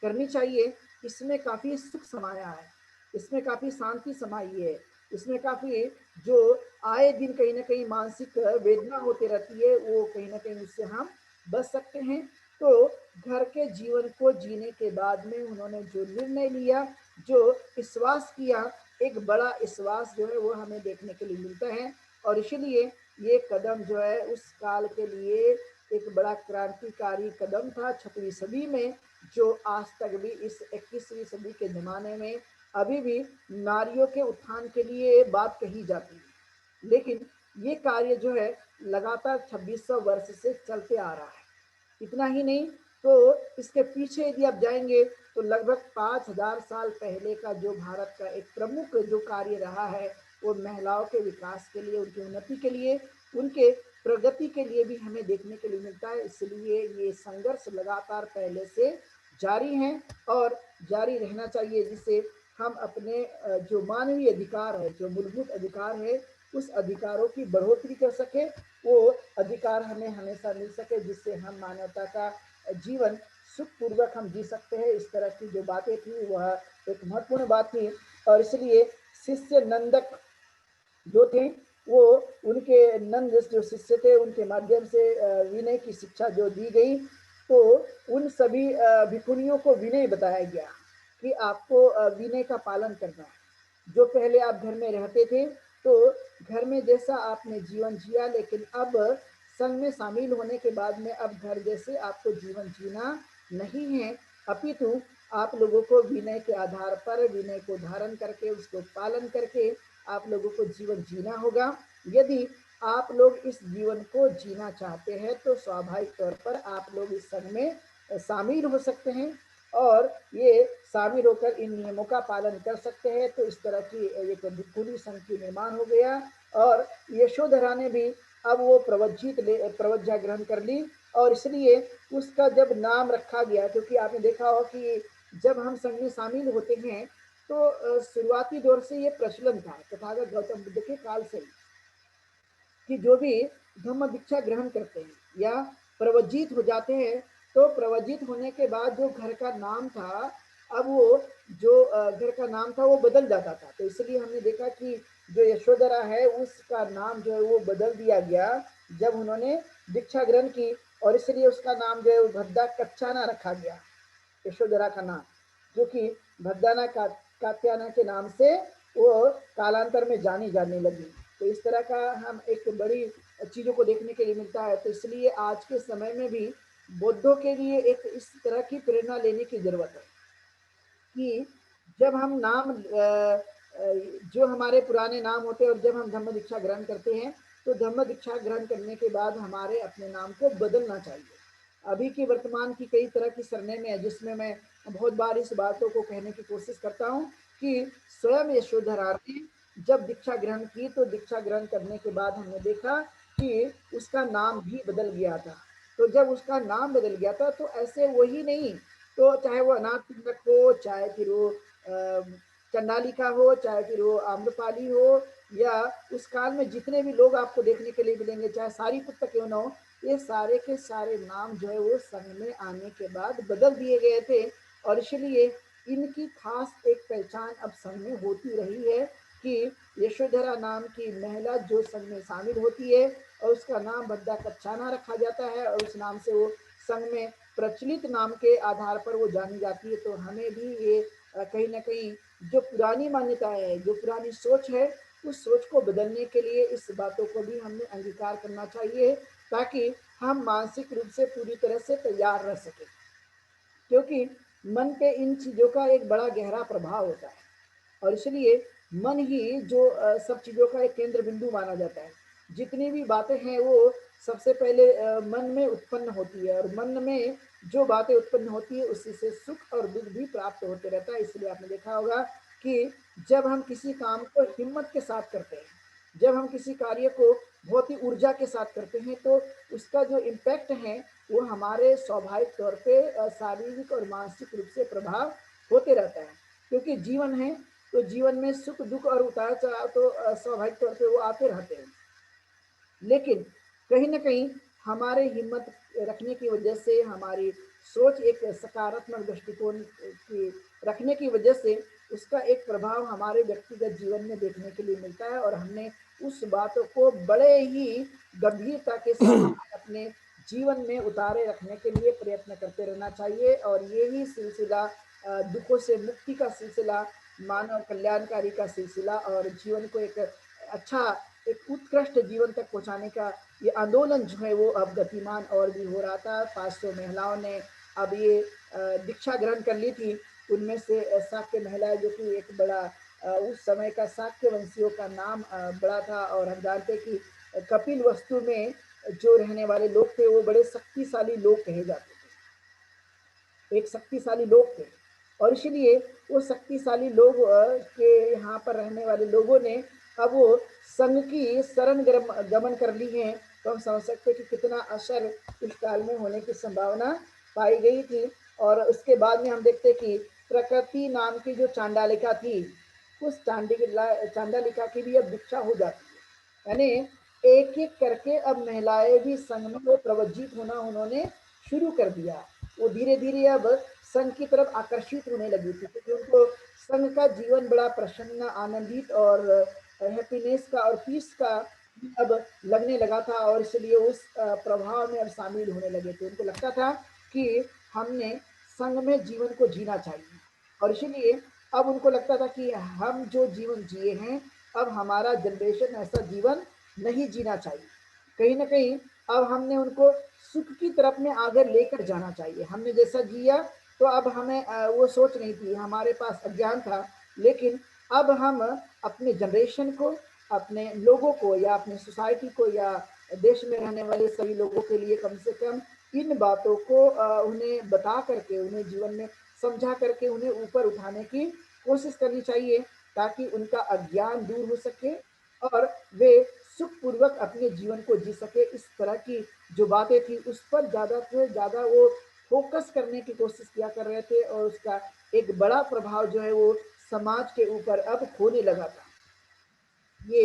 [SPEAKER 1] करनी चाहिए। इसमें काफी सुख समाया है, इसमें काफी शांति समाई है, इसमें काफी जो आए दिन कहीं ना कहीं मानसिक वेदना होती रहती है, वो कहीं ना कहीं उससे हम बच सकते हैं। तो घर के जीवन को जीने के बाद में उन्होंने जो निर्णय लिया, जो विश्वास किया, एक बड़ा विश्वास जो है वो हमें देखने के लिए मिलता है। और इसलिए ये कदम जो है उस काल के लिए एक बड़ा क्रांतिकारी कदम था 6वीं सदी में, जो आज तक भी इस 21वीं सदी के ज़माने में अभी भी नारियों के उत्थान के लिए बात कही जाती है। लेकिन ये कार्य जो है लगातार 2600 वर्ष से चलते आ रहा है। इतना ही नहीं, तो इसके पीछे यदि आप जाएंगे तो लगभग 5000 साल पहले का जो भारत का एक प्रमुख जो कार्य रहा है, वो महिलाओं के विकास के लिए, उनकी उन्नति के लिए, उनके प्रगति के लिए भी हमें देखने के लिए मिलता है। इसलिए ये संघर्ष लगातार पहले से जारी है और जारी रहना चाहिए, जिससे हम अपने जो मानवीय अधिकार है, जो मूलभूत अधिकार है, उस अधिकारों की बढ़ोतरी कर सके, वो अधिकार हमें हमेशा मिल सके, जिससे हम मानवता का जीवन सुखपूर्वक हम जी सकते हैं। इस तरह की जो बातें थी वह एक महत्वपूर्ण बात थी, और इसलिए शिष्य नंदक जो थे वो, उनके नंद जो शिष्य थे उनके माध्यम से विनय की शिक्षा जो दी गई, तो उन सभी भिखुनियों को विनय बताया गया कि आपको विनय का पालन करना है। जो पहले आप घर में रहते थे तो घर में जैसा आपने जीवन जिया, लेकिन अब संघ में शामिल होने के बाद में अब घर जैसे आपको जीवन जीना नहीं है, अपितु आप लोगों को विनय के आधार पर विनय को धारण करके उसको पालन करके आप लोगों को जीवन जीना होगा। यदि आप लोग इस जीवन को जीना चाहते हैं तो स्वाभाविक तौर पर आप लोग इस संघ में शामिल हो सकते हैं और ये शामिल होकर इन नियमों का पालन कर सकते हैं। तो इस तरह की एक भिखुनी संघ की निर्माण हो गया, और यशोधरा ने भी अब वो प्रवज्जा ग्रहण कर ली, और इसलिए उसका जब नाम रखा गया, क्योंकि आपने देखा हो कि जब हम संघ में शामिल होते हैं तो शुरुआती दौर से ये प्रचलन था तथागत गौतम बुद्ध के काल से कि जो भी धम्म दीक्षा ग्रहण करते हैं या प्रवजित हो जाते हैं, तो प्रवजित होने के बाद जो घर का नाम था, अब वो जो घर का नाम था वो बदल जाता था। तो इसलिए हमने देखा कि जो यशोधरा है उसका नाम जो है वो बदल दिया गया जब उन्होंने दीक्षा ग्रहण की, और इसलिए उसका नाम जो है वो भद्दा कच्चाना रखा गया, यशोधरा का नाम, जो कि भद्दाना कात्याना के नाम से वो कालांतर में जानी जाने लगी। तो इस तरह का हम एक बड़ी चीज़ों को देखने के लिए मिलता है। तो इसलिए आज के समय में भी बौद्धों के लिए एक इस तरह की प्रेरणा लेने की जरूरत है कि जब हम जो हमारे पुराने नाम होते हैं और जब हम धम्म दीक्षा ग्रहण करते हैं तो धम्म दीक्षा ग्रहण करने के बाद हमारे अपने नाम को बदलना चाहिए। अभी की वर्तमान की कई तरह की सरनेमें है जिसमें मैं बहुत बार इस बातों को कहने की कोशिश करता हूँ कि स्वयं यशोधरा ने जब दीक्षा ग्रहण की तो दीक्षा ग्रहण करने के बाद हमने देखा कि उसका नाम भी बदल गया था। तो जब उसका नाम बदल गया था तो ऐसे वही नहीं, तो चाहे वो अनाथ पिंडक हो, चाहे फिर वो चंडालिका हो, चाहे फिर वो आम्रपाली हो, या उस काल में जितने भी लोग आपको देखने के लिए मिलेंगे, चाहे सारी पुस्तक क्यों ना हो, ये सारे के सारे नाम जो है वो संघ में आने के बाद बदल दिए गए थे। और इसलिए इनकी खास एक पहचान अब संघ में होती रही है कि यशोधरा नाम की महिला जो संघ में शामिल होती है और उसका नाम भद्दा कच्छाना रखा जाता है और उस नाम से वो संघ में प्रचलित नाम के आधार पर वो जानी जाती है। तो हमें भी ये कहीं ना कहीं जो पुरानी मान्यताएं है, जो पुरानी सोच है, उस सोच को बदलने के लिए इस बातों को भी हमें अंगीकार करना चाहिए ताकि हम मानसिक रूप से पूरी तरह से तैयार रह सके, क्योंकि मन पे इन चीज़ों का एक बड़ा गहरा प्रभाव होता है। और इसलिए मन ही जो सब चीज़ों का एक केंद्र बिंदु माना जाता है। जितनी भी बातें हैं वो सबसे पहले मन में उत्पन्न होती है, और मन में जो बातें उत्पन्न होती है उसी से सुख और दुख भी प्राप्त होते रहता है। इसलिए आपने देखा होगा कि जब हम किसी काम को हिम्मत के साथ करते हैं, जब हम किसी कार्य को बहुत ही ऊर्जा के साथ करते हैं, तो उसका जो इम्पैक्ट है वो हमारे स्वाभाविक तौर पे शारीरिक और मानसिक रूप से प्रभाव होते रहता है। क्योंकि जीवन है तो जीवन में सुख दुख और उतार चढ़ाव तो स्वाभाविक तौर पे वो आते रहते हैं, लेकिन कहीं ना कहीं हमारे हिम्मत रखने की वजह से, हमारी सोच एक सकारात्मक दृष्टिकोण की रखने की वजह से उसका एक प्रभाव हमारे व्यक्तिगत जीवन में देखने के लिए मिलता है, और हमने उस बातों को बड़े ही गंभीरता के साथ अपने जीवन में उतारे रखने के लिए प्रयत्न करते रहना चाहिए। और यही सिलसिला दुखों से मुक्ति का सिलसिला, मानव कल्याणकारी का सिलसिला और जीवन को एक अच्छा, एक उत्कृष्ट जीवन तक पहुंचाने का ये आंदोलन जो है वो अब गतिमान और भी हो रहा था। 500 महिलाओं ने अब ये दीक्षा ग्रहण कर ली थी। उनमें से शाक्य महिलाएं, जो कि एक बड़ा उस समय का शाक्य वंशियों का नाम बड़ा था, और हम जानते कि कपिल वस्तु में जो रहने वाले लोग थे वो बड़े शक्तिशाली लोग कहे जाते थे, एक शक्तिशाली लोग थे। और इसलिए वो शक्तिशाली लोग के यहाँ पर रहने वाले लोगों ने अब वो संघ की शरण गमन कर ली है। तो हम समझ सकते कि कितना असर इस काल में होने की संभावना पाई गई थी। और उसके बाद में हम देखते कि प्रकृति नाम की जो चांडालिका थी, उस चांडालिका की भी अब दीक्षा हो जाती है, यानी एक एक करके अब महिलाएं भी संघ में प्रवजित होना उन्होंने शुरू कर दिया। वो धीरे धीरे अब संघ की तरफ आकर्षित होने लगी थी, क्योंकि उनको संघ का जीवन बड़ा प्रसन्न, आनंदित और हैप्पीनेस का और पीस का अब लगने लगा था, और इसलिए उस प्रभाव में अब शामिल होने लगे थे। उनको लगता था कि हमने संघ में जीवन को जीना चाहिए, और इसीलिए अब उनको लगता था कि हम जो जीवन जिए हैं, अब हमारा जनरेशन ऐसा जीवन नहीं जीना चाहिए। कहीं ना कहीं अब हमने उनको सुख की तरफ में आगे लेकर जाना चाहिए। हमने जैसा जिया तो अब हमें वो सोच नहीं थी, हमारे पास अज्ञान था, लेकिन अब हम अपने जनरेशन को, अपने लोगों को, या अपने सोसाइटी को, या देश में रहने वाले सभी लोगों के लिए कम से कम इन बातों को उन्हें बता करके, उन्हें जीवन में समझा करके उन्हें ऊपर उठाने की कोशिश करनी चाहिए, ताकि उनका अज्ञान दूर हो सके और वे सुखपूर्वक अपने जीवन को जी सके। इस तरह की जो बातें थी उस पर ज़्यादा से ज़्यादा वो फोकस करने की कोशिश किया कर रहे थे, और उसका एक बड़ा प्रभाव जो है वो समाज के ऊपर अब होने लगा था। ये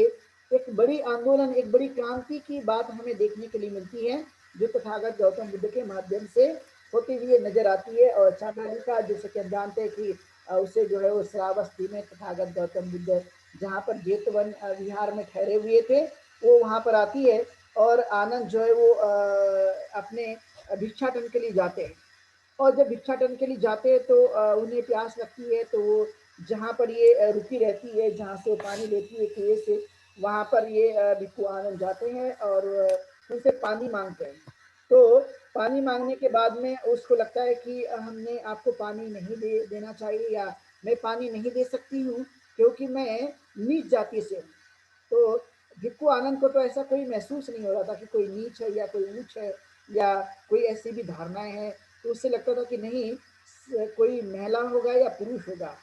[SPEAKER 1] एक बड़ी आंदोलन, एक बड़ी क्रांति की बात हमें देखने के लिए मिलती है, जो तथागत गौतम बुद्ध के माध्यम से होती हुई नजर आती है। और चांडालिका, जैसे कि हम जानते हैं कि उसे जो है वो श्रावस्ती में तथागत गौतम बुद्ध जहाँ पर जेतवन विहार में ठहरे हुए थे, वो वहाँ पर आती है, और आनंद जो है वो अपने भिक्षाटन के लिए जाते हैं। और जब भिक्षाटन के लिए जाते हैं तो उन्हें प्यास लगती है, तो वो जहाँ पर ये रुकी रहती है, जहाँ से पानी लेती है कुएं से, वहाँ पर ये भिक्षु आनंद जाते हैं और उनसे पानी मांगते हैं। तो पानी मांगने के बाद में उसको लगता है कि हमने आपको पानी नहीं देना चाहिए, या मैं पानी नहीं दे सकती हूँ क्योंकि मैं नीच जाति से हूँ। तो भिक्खु आनंद को तो ऐसा कोई महसूस नहीं हो रहा था कि कोई नीच है या कोई ऊंच है, या कोई ऐसी भी धारणाएं हैं। तो उससे लगता था कि नहीं, कोई महिला होगा या पुरुष होगा,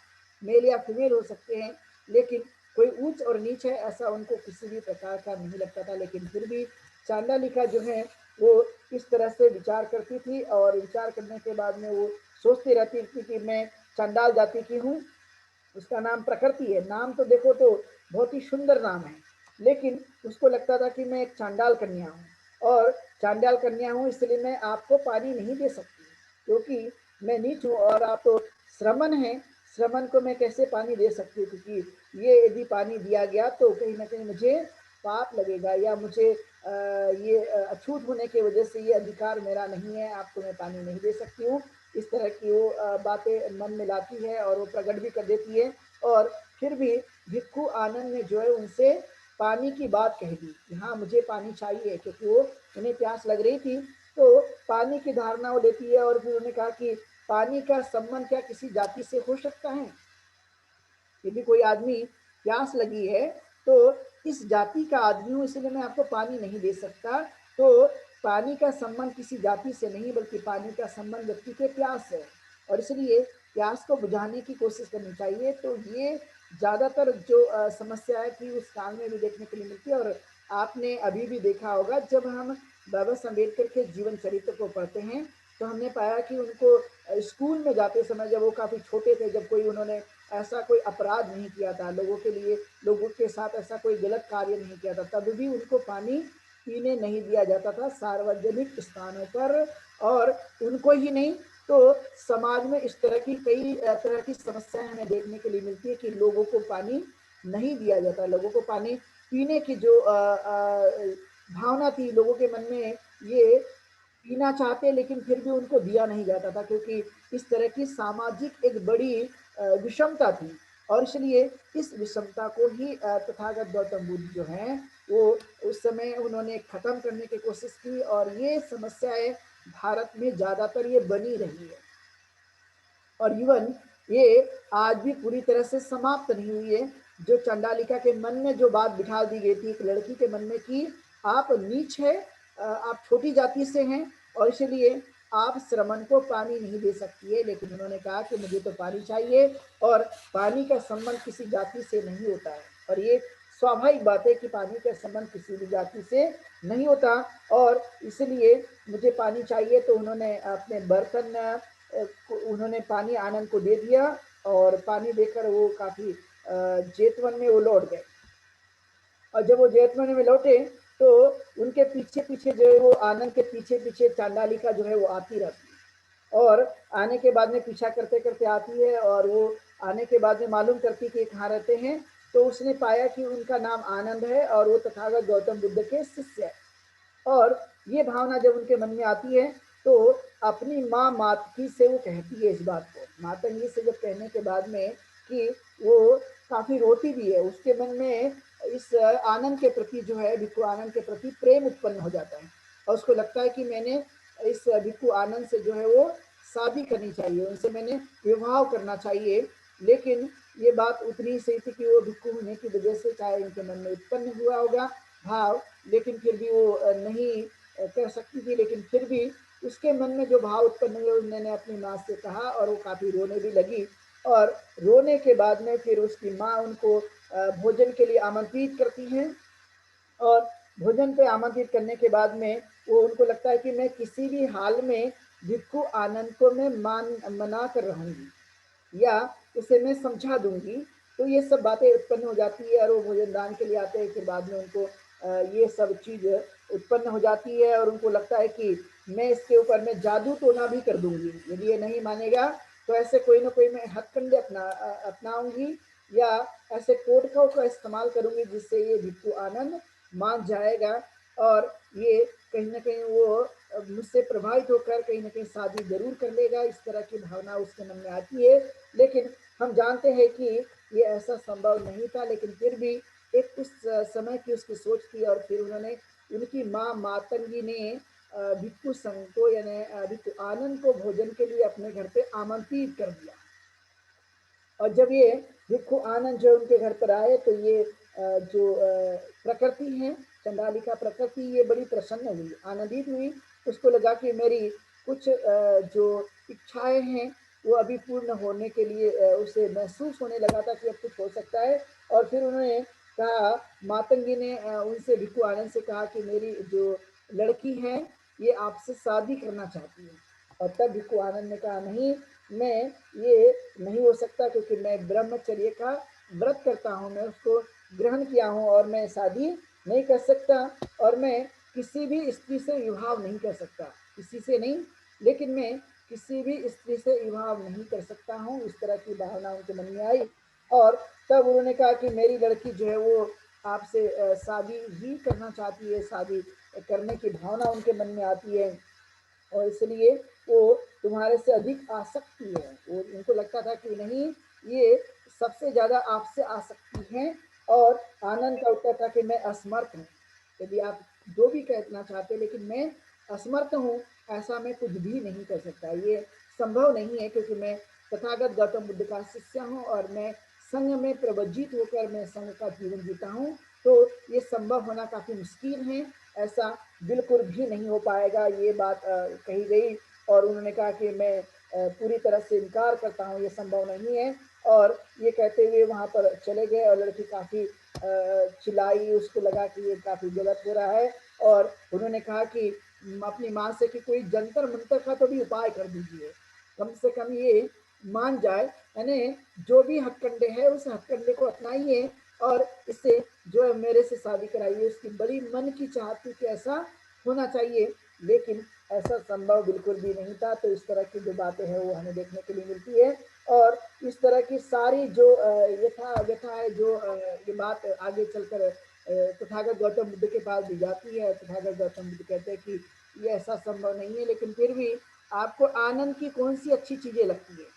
[SPEAKER 1] मेल या फीमेल हो सकते हैं, लेकिन कोई ऊंच और नीच है ऐसा उनको किसी भी प्रकार का नहीं लगता था। लेकिन फिर भी चांडालिका जो है वो इस तरह से विचार करती थी, और विचार करने के बाद में वो सोचती रहती थी कि मैं चांडाल जाति की हूँ। उसका नाम प्रकृति है, नाम तो देखो तो बहुत ही सुंदर नाम है, लेकिन उसको लगता था कि मैं एक चांडाल कन्या हूँ, और चांडाल कन्या हूँ इसलिए मैं आपको पानी नहीं दे सकती, क्योंकि मैं नीच हूँ और आप तो श्रमण हैं। श्रमण को मैं कैसे पानी दे सकती हूँ, क्योंकि ये यदि पानी दिया गया तो कहीं ना कहीं मुझे पाप लगेगा, या मुझे ये अछूत होने की वजह से ये अधिकार मेरा नहीं है, आपको मैं पानी नहीं दे सकती हूँ। इस तरह की वो बातें मन में लाती है और वो प्रकट भी कर देती है। और फिर भी भिक्खु आनंद ने जो है उनसे पानी की बात कह दी कि हाँ मुझे पानी चाहिए, क्योंकि वो उन्हें प्यास लग रही थी। तो पानी की धारणा वो लेती है, और फिर उन्होंने कहा कि पानी का संबंध क्या किसी जाति से हो सकता है? यदि कोई आदमी प्यास लगी है तो इस जाति का आदमी हूँ इसलिए मैं आपको पानी नहीं दे सकता। तो पानी का संबंध किसी जाति से नहीं, बल्कि पानी का संबंध व्यक्ति के प्यास से है, और इसलिए प्यास को बुझाने की कोशिश करनी चाहिए। तो ये ज़्यादातर जो समस्या है कि उस काल में भी देखने के लिए मिलती है। और आपने अभी भी देखा होगा, जब हम बाबा साहब अम्बेडकर के जीवन चरित्र को पढ़ते हैं तो हमने पाया कि उनको स्कूल में जाते समय, जब वो काफ़ी छोटे थे, जब कोई उन्होंने ऐसा कोई अपराध नहीं किया था, लोगों के लिए, लोगों के साथ ऐसा कोई गलत कार्य नहीं किया था, तब भी उनको पानी पीने नहीं दिया जाता था सार्वजनिक स्थानों पर। और उनको ही नहीं, तो समाज में इस तरह की कई तरह की समस्याएं हमें देखने के लिए मिलती है कि लोगों को पानी नहीं दिया जाता, लोगों को पानी पीने की जो भावना थी लोगों के मन में, ये पीना चाहते लेकिन फिर भी उनको दिया नहीं जाता था, क्योंकि इस तरह की सामाजिक एक बड़ी विषमता थी। और इसलिए इस विषमता को ही तथागत गौतम बुद्ध जो हैं वो उस समय उन्होंने खत्म करने की कोशिश की, और ये समस्याएं भारत में ज़्यादातर ये बनी रही है, और इवन ये आज भी पूरी तरह से समाप्त नहीं हुई है। जो चंडालिका के मन में जो बात बिठा दी गई थी एक लड़की के मन में कि आप नीच है, आप छोटी जाति से हैं, और इसलिए आप श्रमण को पानी नहीं दे सकती है, लेकिन उन्होंने कहा कि मुझे तो पानी चाहिए, और पानी का संबंध किसी जाति से नहीं होता है, और ये स्वाभाविक बात है कि पानी का संबंध किसी भी जाति से नहीं होता, और इसलिए मुझे पानी चाहिए। तो उन्होंने अपने बर्तन उन्होंने पानी आनंद को दे दिया, और पानी देकर वो काफी जेतवन में वो लौट गए। और जब वो जेतवन में लौटे तो उनके पीछे पीछे जो है वो आनंद के पीछे पीछे चांडालिका जो है वो आती रहती है। और आने के बाद में पीछा करते करते आती है, और वो आने के बाद में मालूम करती कि कहाँ रहते हैं। तो उसने पाया कि उनका नाम आनंद है और वो तथागत गौतम बुद्ध के शिष्य है। और ये भावना जब उनके मन में आती है तो अपनी माँ मातकी से वो कहती है इस बात को, मातंगी से जब कहने के बाद में कि वो काफी रोती भी है, उसके मन में इस आनंद के प्रति जो है, भिक्खु आनंद के प्रति प्रेम उत्पन्न हो जाता है। और उसको लगता है कि मैंने इस भिक्खु आनंद से जो है वो शादी करनी चाहिए, उनसे मैंने विवाह करना चाहिए। लेकिन ये बात उतनी ही सही थी कि वो भिक्खु होने की वजह से चाहे उनके मन में उत्पन्न हुआ होगा भाव, लेकिन फिर भी वो नहीं कर सकती थी। लेकिन फिर भी उसके मन में जो भाव उत्पन्न हुए उन्होंने अपनी माँ से कहा, और वो काफी रोने भी लगी। और रोने के बाद में फिर उसकी माँ उनको भोजन के लिए आमंत्रित करती हैं। और भोजन पे आमंत्रित करने के बाद में वो उनको लगता है कि मैं किसी भी हाल में भिक्खु आनंद को मैं मना कर रहूंगी या उसे मैं समझा दूंगी। तो ये सब बातें उत्पन्न हो जाती है और वो भोजन दान के लिए आते हैं। फिर बाद में उनको ये सब चीज उत्पन्न हो जाती है और उनको लगता है कि मैं इसके ऊपर मैं जादू टोना भी कर दूंगी, यदि ये नहीं मानेगा तो ऐसे कोई ना कोई मैं हथकंडे अपनाऊंगी या ऐसे टोटकों का इस्तेमाल करूंगी जिससे ये भिक्खु आनंद मान जाएगा। और ये कहीं ना कहीं वो मुझसे प्रभावित होकर कहीं ना कहीं शादी जरूर कर लेगा, इस तरह की भावना उसके मन में आती है। लेकिन हम जानते हैं कि ये ऐसा संभव नहीं था, लेकिन फिर भी एक उस समय की उसकी सोच थी। और फिर उन्होंने, उनकी माँ मातंगी ने भिक्खु संघ को यानी भिक्खु आनंद को भोजन के लिए अपने घर पे आमंत्रित कर दिया। और जब ये भिक्खु आनंद जो उनके घर पर आए तो ये जो प्रकृति है, चंडालिका प्रकृति, ये बड़ी प्रसन्न हुई, आनंदित हुई। उसको लगा कि मेरी कुछ जो इच्छाएं हैं वो अभी पूर्ण होने के लिए उसे महसूस होने लगा था कि अब कुछ हो सकता है। और फिर उन्होंने कहा, मातंगी ने उनसे, भिक्खु आनंद से कहा कि मेरी जो लड़की है ये आपसे शादी करना चाहती है। और तब भिक्खु आनंद ने कहा, नहीं, मैं ये नहीं हो सकता क्योंकि मैं ब्रह्मचर्य का व्रत करता हूँ, मैं उसको ग्रहण किया हूँ और मैं शादी नहीं कर सकता। और मैं किसी भी स्त्री से विवाह नहीं कर सकता, किसी से नहीं, लेकिन मैं किसी भी स्त्री से विवाह नहीं कर सकता हूँ। इस तरह की भावना उनके मन में आई। और तब उन्होंने कहा कि मेरी लड़की जो है वो आपसे शादी ही करना चाहती है, शादी करने की भावना उनके मन में आती है। और इसलिए वो तुम्हारे से अधिक आसक्ति है, वो उनको लगता था कि नहीं, ये सबसे ज्यादा आपसे आसक्ति है। और आनंद का उत्तर था कि मैं असमर्थ हूँ, यदि आप जो भी कहना चाहते, लेकिन मैं असमर्थ हूँ, ऐसा मैं कुछ भी नहीं कर सकता, ये संभव नहीं है क्योंकि मैं तथागत गौतम बुद्ध का शिष्य हूँ और मैं संघ में प्रवजित होकर मैं संघ का जीवन जीता हूँ। तो ये संभव होना काफी मुश्किल है, ऐसा बिल्कुल भी नहीं हो पाएगा, ये बात कही गई। और उन्होंने कहा कि मैं पूरी तरह से इनकार करता हूँ, ये संभव नहीं है। और ये कहते हुए वहाँ पर चले गए और लड़की काफी चिल्लाई, उसको लगा कि ये काफी गलत हो रहा है। और उन्होंने कहा कि अपनी माँ से कि कोई जंतर मंतर का तो भी उपाय कर दीजिए, कम से कम ये मान जाए, यानी जो भी हथकंडे है उस हथकंडे को अपनाइए और इससे जो है मेरे से शादी कराइए। उसकी बड़ी मन की चाहत थी कि ऐसा होना चाहिए, लेकिन ऐसा संभव बिल्कुल भी नहीं था। तो इस तरह की जो बातें हैं वो हमें देखने के लिए मिलती है। और इस तरह की सारी जो यथा व्यथा है, जो ये बात आगे चलकर तथागत गौतम बुद्ध के पास भी जाती है। तथागत गौतम बुद्ध कहते हैं कि ये ऐसा संभव नहीं है, लेकिन फिर भी आपको आनंद की कौन सी अच्छी चीजें लगती है,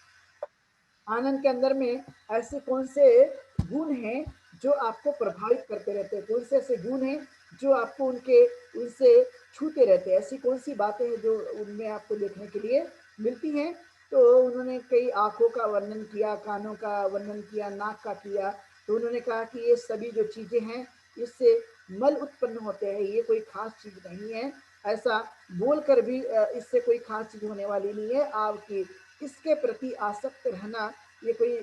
[SPEAKER 1] आनंद के अंदर में ऐसे कौन से गुण हैं जो आपको प्रभावित करते रहते हैं, कौन से ऐसे गुण हैं जो आपको उनके उनसे छूते रहते हैं, ऐसी कौन सी बातें हैं जो उनमें आपको देखने के लिए मिलती हैं। तो उन्होंने कई आंखों का वर्णन किया, कानों का वर्णन किया, नाक का किया। तो उन्होंने कहा कि ये सभी जो चीजें हैं इससे मल उत्पन्न होते हैं, ये कोई खास चीज नहीं है, ऐसा बोलकर भी इससे कोई खास चीज होने वाली नहीं है। आपकी इसके प्रति आसक्त रहना ये कोई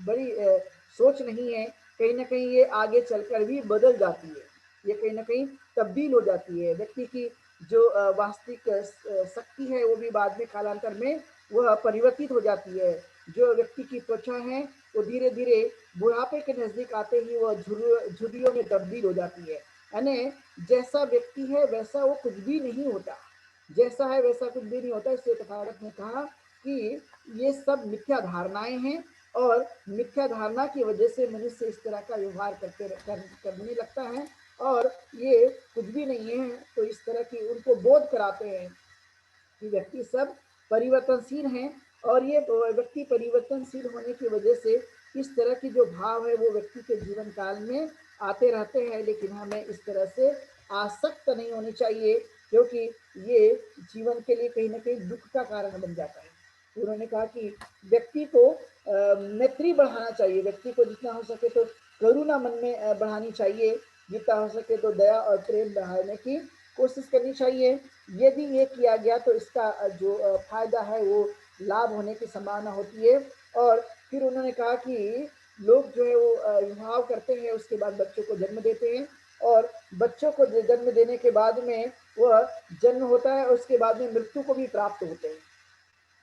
[SPEAKER 1] बड़ी सोच नहीं है, कहीं ना कहीं ये आगे चलकर भी बदल जाती है, ये कहीं ना कहीं तब्दील हो जाती है। व्यक्ति की जो वास्तविक शक्ति है वो भी बाद में कालांतर में वह परिवर्तित हो जाती है। जो व्यक्ति की त्वचा है वो धीरे धीरे बुढ़ापे के नजदीक आते ही वह झुर्रियों में तब्दील हो जाती है, यानी जैसा व्यक्ति है वैसा वो कुछ भी नहीं होता। जैसा है वैसा कुछ भी नहीं होता। इसलिए तथागत ने कहा कि ये सब मिथ्या धारणाएं हैं, और मिथ्या धारणा की वजह से मनुष्य इस तरह का व्यवहार करने लगता है, और ये कुछ भी नहीं है। तो इस तरह की उनको बोध कराते हैं कि व्यक्ति सब परिवर्तनशील हैं, और ये व्यक्ति परिवर्तनशील होने की वजह से इस तरह की जो भाव है वो व्यक्ति के जीवन काल में आते रहते हैं। लेकिन हमें इस तरह से आसक्त नहीं होनी चाहिए, क्योंकि ये जीवन के लिए कहीं ना कहीं दुख का कारण बन जाता है। उन्होंने कहा कि व्यक्ति को मैत्री बढ़ाना चाहिए, व्यक्ति को जितना हो सके तो करुणा मन में बढ़ानी चाहिए, जितना हो सके तो दया और प्रेम बढ़ाने की कोशिश करनी चाहिए। यदि ये किया गया तो इसका जो फायदा है वो लाभ होने की संभावना होती है। और फिर उन्होंने कहा कि लोग जो है वो विवाह करते हैं, उसके बाद बच्चों को जन्म देते हैं, और बच्चों को जन्म देने के बाद में वह जन्म होता है, उसके बाद में मृत्यु को भी प्राप्त होते हैं,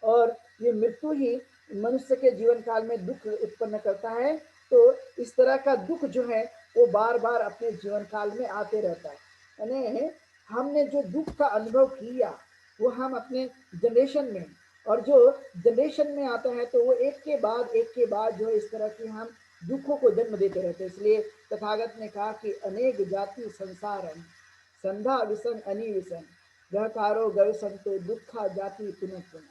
[SPEAKER 1] और ये मृत्यु ही मनुष्य के जीवन काल में दुख उत्पन्न करता है। तो इस तरह का दुख जो है वो बार बार अपने जीवन काल में आते रहता है। यानी हमने जो दुख का अनुभव किया वो हम अपने जनरेशन में, और जो जनरेशन में आता है तो वो एक के बाद जो है इस तरह की हम दुखों को जन्म देते रहते हैं। इसलिए तथागत ने कहा कि अनेक जाति संसार संधा विसन अनि विसन गहकारो गव संतो दुखा जाति पुनः पुनः,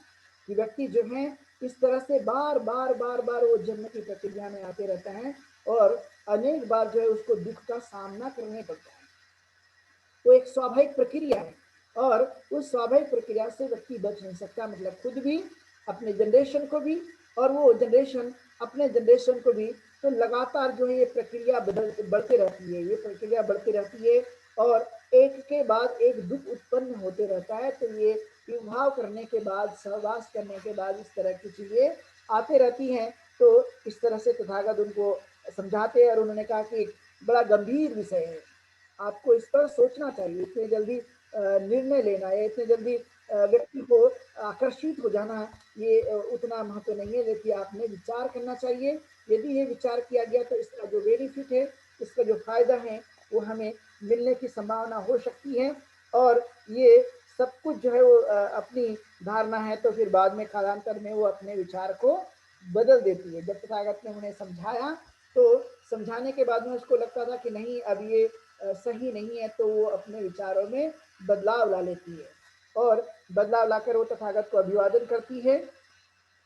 [SPEAKER 1] कि व्यक्ति जो है इस तरह से बार बार वो जन्म की प्रक्रिया में आते रहता है, और अनेक बार जो है उसको दुख का सामना करने पड़ता है। वो एक स्वाभाविक प्रक्रिया है, और उस स्वाभाविक प्रक्रिया से व्यक्ति बच नहीं सकता। मतलब खुद भी, अपने जनरेशन को भी, और वो जनरेशन अपने जनरेशन को भी। तो लगातार जो है ये प्रक्रिया बढ़ती रहती है, ये प्रक्रिया बढ़ती रहती है, और एक के बाद एक दुख उत्पन्न होते रहता है। तो ये विवाह करने के बाद, सहवास करने के बाद इस तरह की चीजें आते रहती हैं। तो इस तरह से तथागत उनको समझाते हैं, और उन्होंने कहा कि बड़ा गंभीर विषय है, आपको इस पर सोचना चाहिए। इतने जल्दी निर्णय लेना है, इतने जल्दी व्यक्ति को आकर्षित हो जाना, ये उतना महत्व नहीं है। देखिए, आपने विचार करना चाहिए। यदि ये विचार किया गया तो इसका जो बेनिफिट है, इसका जो फायदा है वो हमें मिलने की संभावना हो सकती है। और ये सब कुछ जो है वो अपनी धारणा है, तो फिर बाद में कालांतर में वो अपने विचार को बदल देती है। जब तथागत ने उन्हें समझाया, तो समझाने के बाद में उसको लगता था कि नहीं, अब ये सही नहीं है, तो वो अपने विचारों में बदलाव ला लेती है, और बदलाव लाकर वो तथागत को अभिवादन करती है,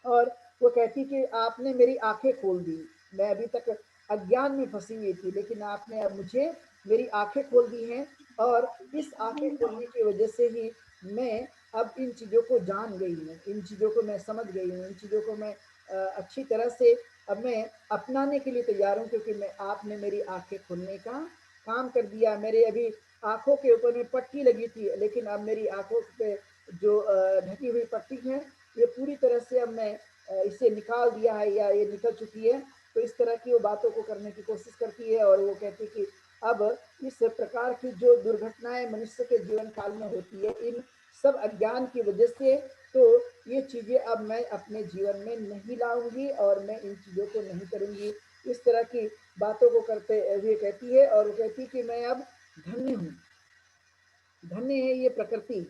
[SPEAKER 1] और वो कहती कि आपने मेरी आंखें खोल दी। मैं अभी तक अज्ञान में फंसी हुई थी, लेकिन आपने अब मुझे मेरी आंखें खोल दी हैं, और इस आंखें खोलने की वजह से ही मैं अब इन चीज़ों को जान गई हूँ, इन चीज़ों को मैं समझ गई हूँ, इन चीज़ों को मैं अच्छी तरह से अब मैं अपनाने के लिए तैयार हूँ, क्योंकि मैं आपने मेरी आंखें खोलने का काम कर दिया। मेरे अभी आंखों के ऊपर में पट्टी लगी थी, लेकिन अब मेरी आंखों पे जो ढकी हुई पट्टी है, ये पूरी तरह से अब मैं इसे निकाल दिया है, या ये निकल चुकी है। तो इस तरह की वो बातों को करने की कोशिश करती है, और वो कहती है कि अब इस प्रकार की जो दुर्घटनाएं मनुष्य के जीवन काल में होती है, इन सब अज्ञान की वजह से, तो ये चीजें अब मैं अपने जीवन में नहीं लाऊंगी, और मैं इन चीजों को नहीं करूंगी। इस तरह की बातों को करते हुए कहती है, और वो कहती कि मैं अब धन्य हूँ, धन्य है ये प्रकृति,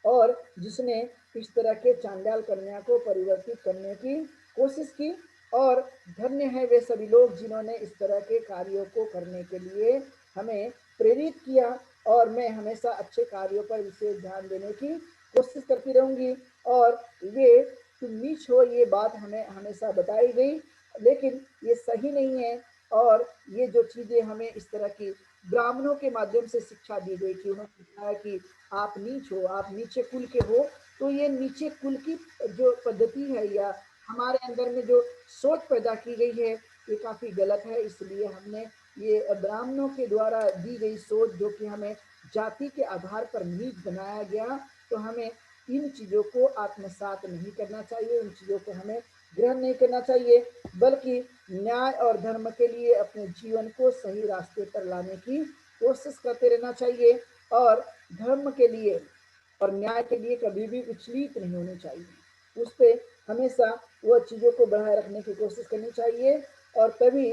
[SPEAKER 1] और जिसने इस तरह के चांडाल कन्या को परिवर्तित करने की कोशिश की, और धन्य है वे सभी लोग जिन्होंने इस तरह के कार्यों को करने के लिए हमें प्रेरित किया। और मैं हमेशा अच्छे कार्यों पर विशेष ध्यान देने की कोशिश करती रहूंगी। और वे तुम नीच हो, ये बात हमें हमेशा बताई गई, लेकिन ये सही नहीं है। और ये जो चीजें हमें इस तरह की ब्राह्मणों के माध्यम से शिक्षा दी गई कि उन्होंने बताया कि आप नीच हो, आप नीचे कुल के हो। तो ये नीचे कुल की जो पद्धति है, या हमारे अंदर में जो सोच पैदा की गई है, ये काफी गलत है। इसलिए हमने ये ब्राह्मणों के द्वारा दी गई सोच, जो कि हमें जाति के आधार पर नीच बनाया गया, तो हमें इन चीजों को आत्मसात नहीं करना चाहिए, इन चीजों को हमें ग्रहण नहीं करना चाहिए, बल्कि न्याय और धर्म के लिए अपने जीवन को सही रास्ते पर लाने की कोशिश करते रहना चाहिए। और धर्म के लिए और न्याय के लिए कभी भी विचलित नहीं होनी चाहिए, उस पर हमेशा वह चीज़ों को बनाए रखने की कोशिश करनी चाहिए। और तभी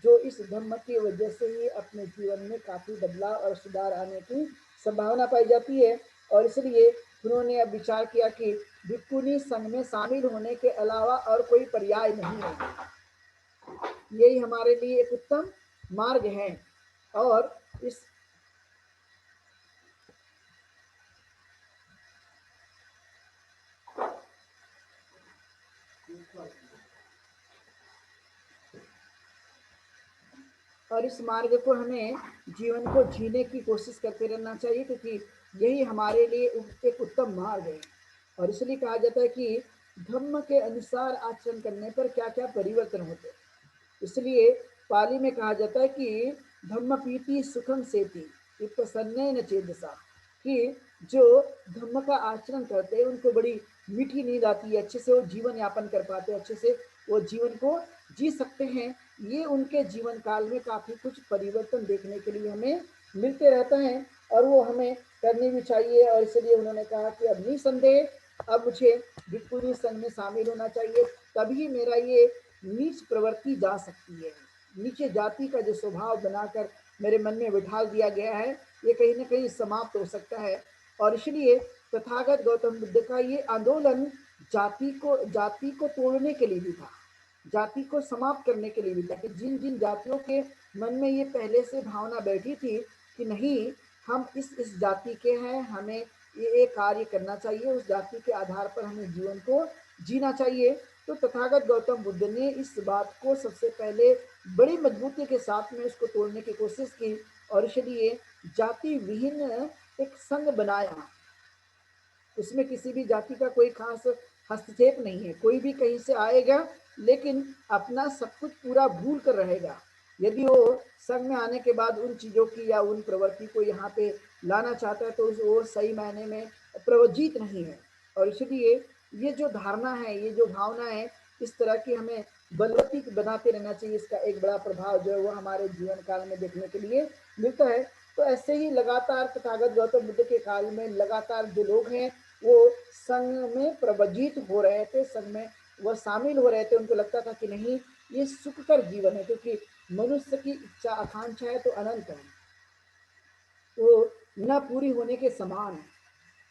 [SPEAKER 1] जो इस धर्म की वजह से ही अपने जीवन में काफ़ी बदलाव और सुधार आने की संभावना पाई जाती है। और इसलिए उन्होंने अब विचार किया कि भिक्खुनी संघ में शामिल होने के अलावा और कोई पर्याय नहीं है, यही हमारे लिए एक उत्तम मार्ग है। और इस मार्ग को हमें जीवन को जीने की कोशिश करते रहना चाहिए, क्योंकि यही हमारे लिए एक उत्तम मार्ग है। और इसलिए कहा जाता है कि धम्म के अनुसार आचरण करने पर क्या क्या परिवर्तन होते हैं। इसलिए पाली में कहा जाता है कि धम्म पीति सुखम सेति प्रसन्न चेतसा, कि जो धम्म का आचरण करते हैं उनको बड़ी मीठी नींद आती है, अच्छे से वो जीवन यापन कर पाते हैं, अच्छे से वो जीवन को जी सकते हैं। ये उनके जीवन काल में काफ़ी कुछ परिवर्तन देखने के लिए हमें मिलते रहते हैं, और वो हमें करनी भी चाहिए। और इसलिए उन्होंने कहा कि अब निसंदेह अब मुझे भिक्खुनी संघ में शामिल होना चाहिए, तभी मेरा ये नीच प्रवृत्ति जा सकती है। नीचे जाति का जो स्वभाव बनाकर मेरे मन में बिठा दिया गया है, ये कहीं ना कहीं समाप्त हो सकता है। और इसलिए तथागत गौतम बुद्ध का ये आंदोलन जाति को तोड़ने के लिए भी था, जाति को समाप्त करने के लिए भी था, कि जिन जिन जातियों के मन में ये पहले से भावना बैठी थी कि नहीं हम इस जाति के हैं, हमें ये कार्य करना चाहिए, उस जाति के आधार पर हमें जीवन को जीना चाहिए। तो तथागत गौतम बुद्ध ने इस बात को सबसे पहले बड़ी मजबूती के साथ में उसको तोड़ने की कोशिश की, और इसलिए जाति विहीन एक संघ बनाया। उसमें किसी भी जाति का कोई खास हस्तक्षेप नहीं है, कोई भी कहीं से आएगा लेकिन अपना सब कुछ पूरा भूल कर रहेगा। यदि वो संघ में आने के बाद उन चीज़ों की या उन प्रवृत्ति को यहाँ पे लाना चाहता है तो वो सही मायने में प्रवजित नहीं है। और इसलिए ये जो धारणा है, ये जो भावना है, इस तरह की हमें बलवती बनाते रहना चाहिए। इसका एक बड़ा प्रभाव जो है वो हमारे जीवन काल में देखने के लिए मिलता है। तो ऐसे ही लगातार तथागत गौतम बुद्ध के काल में लगातार जो लोग हैं वो संघ में प्रवजित हो रहे थे, संघ में वह शामिल हो रहे थे। उनको लगता था कि नहीं ये सुखकर जीवन है, क्योंकि मनुष्य की इच्छा आकांक्षा है तो अनंत है, तो न पूरी होने के समान है।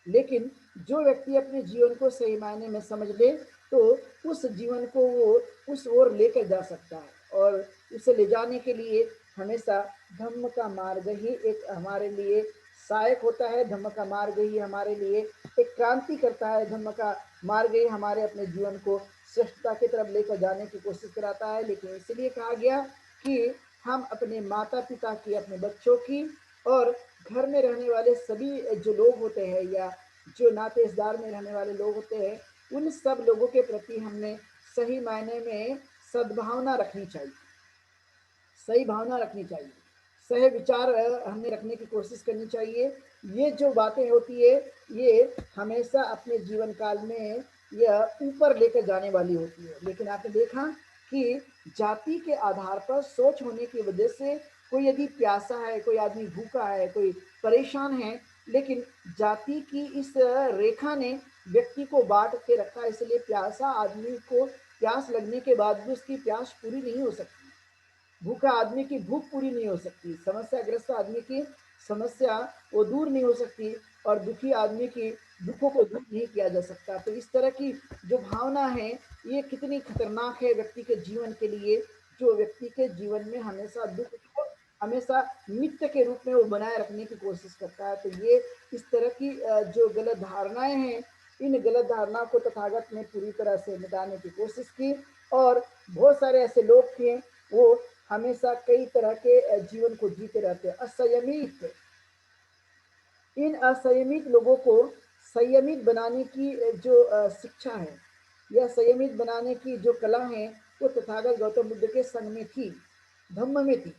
[SPEAKER 1] लेकिन जो व्यक्ति अपने जीवन को सही मायने में समझ ले तो उस जीवन को वो उस ओर लेकर जा सकता है, और उसे ले जाने के लिए हमेशा धम्म का मार्ग ही एक हमारे लिए सहायक होता है। धम्म का मार्ग ही हमारे लिए एक क्रांति करता है, धम्म का मार्ग ही हमारे अपने जीवन को श्रेष्ठता की तरफ लेकर जाने की कोशिश कराता है। लेकिन इसलिए कहा गया कि हम अपने माता पिता की, अपने बच्चों की, और घर में रहने वाले सभी जो लोग होते हैं या जो नातेदार में रहने वाले लोग होते हैं, उन सब लोगों के प्रति हमने सही मायने में सद्भावना रखनी चाहिए, सही भावना रखनी चाहिए, सही विचार हमें रखने की कोशिश करनी चाहिए। ये जो बातें होती है ये हमेशा अपने जीवन काल में यह ऊपर लेकर जाने वाली होती है। लेकिन आपने देखा कि जाति के आधार पर सोच होने की वजह से कोई यदि प्यासा है, कोई आदमी भूखा है, कोई परेशान है, लेकिन जाति की इस रेखा ने व्यक्ति को बांट के रखा, इसलिए प्यासा आदमी को प्यास लगने के बाद भी उसकी प्यास पूरी नहीं हो सकती, भूखा आदमी की भूख पूरी नहीं हो सकती, समस्याग्रस्त आदमी की समस्या वो दूर नहीं हो सकती, और दुखी आदमी की दुखों को दूर नहीं किया जा सकता। तो इस तरह की जो भावना है ये कितनी खतरनाक है व्यक्ति के जीवन के लिए, जो व्यक्ति के जीवन में हमेशा दुख को हमेशा नित्य के रूप में वो बनाए रखने की कोशिश करता है। तो ये इस तरह की जो गलत धारणाएं हैं, इन गलत धारणाओं को तथागत ने पूरी तरह से मिटाने की कोशिश की। और बहुत सारे ऐसे लोग थे वो हमेशा कई तरह के जीवन को जीते रहते हैं, असंयमित। इन असंयमित लोगों को संयमित बनाने की जो शिक्षा है या संयमित बनाने की जो कला है वो तथागत गौतम बुद्ध के संग में थी, धम्म में थी।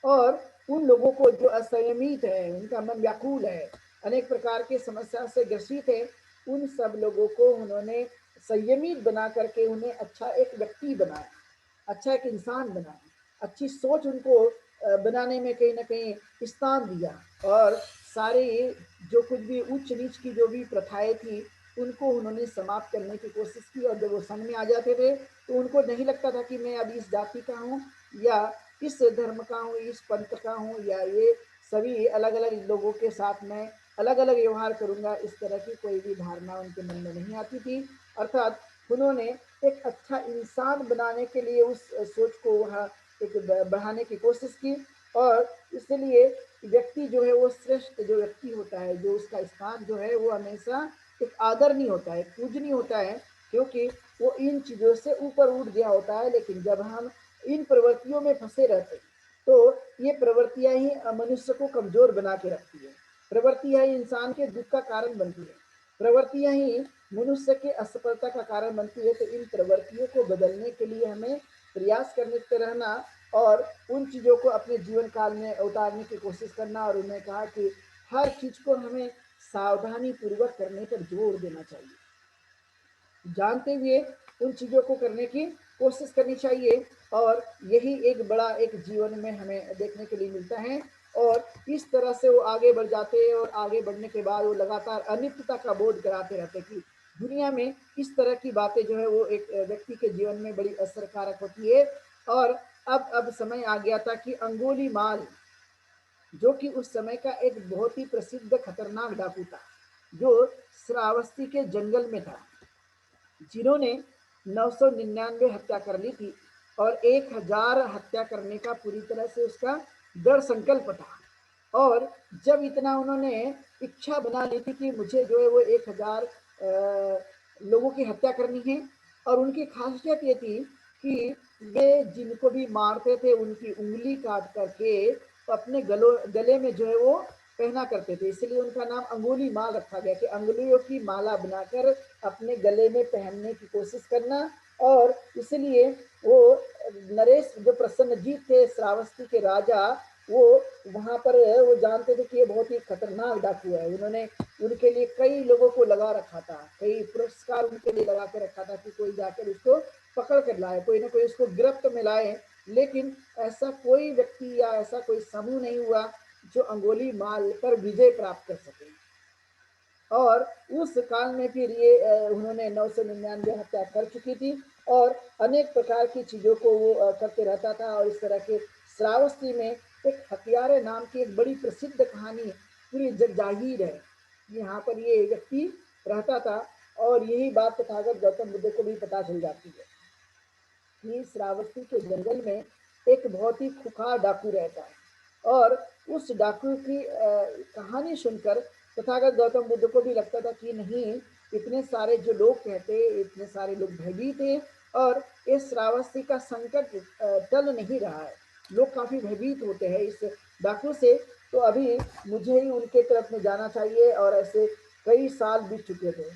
[SPEAKER 1] और उन लोगों को जो असंयमित है, उनका मन व्याकुल है, अनेक प्रकार की समस्या से ग्रसित है, उन सब लोगों को उन्होंने संयमित बना करके उन्हें अच्छा एक व्यक्ति बनाया, अच्छा एक इंसान बनाया, अच्छी सोच उनको बनाने में कहीं ना कहीं स्थान दिया। और सारे जो कुछ भी उच्च नीच की जो भी प्रथाएं थी उनको उन्होंने समाप्त करने की कोशिश की। और जब वो संघ में आ जाते थे तो उनको नहीं लगता था कि मैं अभी इस जाति का हूँ या इस धर्म का हूँ, इस पंथ का हूँ, या ये सभी अलग अलग लोगों के साथ में अलग अलग व्यवहार करूंगा, इस तरह की कोई भी धारणा उनके मन में नहीं आती थी। अर्थात उन्होंने एक अच्छा इंसान बनाने के लिए उस सोच को वहाँ एक बढ़ाने की कोशिश की। और इसलिए व्यक्ति जो है वो श्रेष्ठ जो व्यक्ति होता है, जो उसका स्थान जो है वो हमेशा एक आदरणीय होता है, पूजनीय होता है, क्योंकि वो इन चीज़ों से ऊपर उठ गया होता है। लेकिन जब हम इन प्रवृत्तियों में फंसे रहते हैं तो ये प्रवृत्तियां ही मनुष्य को कमजोर बना के रखती है। प्रवृत्तियां ही इंसान के दुख का कारण बनती है। प्रवृत्तियां ही मनुष्य के असफलता का कारण बनती है। तो इन प्रवृत्तियों को बदलने के लिए हमें प्रयास करते रहना और उन चीज़ों को अपने जीवन काल में उतारने की कोशिश करना। और उन्हें कहा कि हर चीज को हमें सावधानी पूर्वक करने पर जोर देना चाहिए, जानते हुए उन चीज़ों को करने की कोशिश करनी चाहिए। और यही एक बड़ा एक जीवन में हमें देखने के लिए मिलता है। और इस तरह से वो आगे बढ़ जाते हैं और आगे बढ़ने के बाद वो लगातार अनित्यता का बोध कराते रहते कि दुनिया में इस तरह की बातें जो है वो एक व्यक्ति के जीवन में बड़ी असरकारक होती है। और अब समय आ गया था कि अंगुली माल, जो कि उस समय का एक बहुत ही प्रसिद्ध खतरनाक डाकू था, जो श्रावस्ती के जंगल में था, जिन्होंने 999 हत्या कर ली थी और 1000 हत्या करने का पूरी तरह से उसका दृढ़ संकल्प था। और जब इतना उन्होंने इच्छा बना ली थी कि मुझे जो है वो 1000 लोगों की हत्या करनी है। और उनकी खासियत ये थी कि वे जिनको भी मारते थे उनकी उंगली काट करके अपने गले में जो है वो पहना करते थे। इसलिए उनका नाम अंगुली माल रखा गया कि अंगुलियों की माला बनाकर अपने गले में पहनने की कोशिश करना। और इसलिए वो नरेश जो प्रसन्नजीत थे श्रावस्ती के राजा, वो वहां पर वो जानते थे कि ये बहुत ही खतरनाक डाकू है। उन्होंने उनके लिए कई लोगों को लगा रखा था, कई पुरस्कार उनके लिए लगा के रखा था कि कोई जाकर उसको पकड़ कर लाए, कोई ना कोई उसको गिरफ्त में लाए। लेकिन ऐसा कोई व्यक्ति या ऐसा कोई समूह नहीं हुआ जो अंगुली माल पर विजय प्राप्त कर सके। और उस काल में फिर ये उन्होंने 999 हत्या कर चुकी थी और अनेक प्रकार की चीज़ों को वो करते रहता था। और इस तरह के श्रावस्ती में एक हत्यारे नाम की एक बड़ी प्रसिद्ध कहानी पूरी जग जाहिर है। यहाँ पर ये व्यक्ति रहता था और यही बात तथागत गौतम बुद्ध को भी पता चल जाती है कि श्रावस्ती के जंगल में एक बहुत ही खुखार डाकू रहता है। और उस डाकू की कहानी सुनकर तथागत गौतम बुद्ध को भी लगता था कि नहीं, इतने सारे जो लोग कहते, इतने सारे लोग भयभीत थे और इस श्रावस्ती का संकट टल नहीं रहा है, लोग काफी भयभीत होते हैं इस डाकू से। तो अभी मुझे ही उनके तरफ में जाना चाहिए। और ऐसे कई साल बीत चुके थे,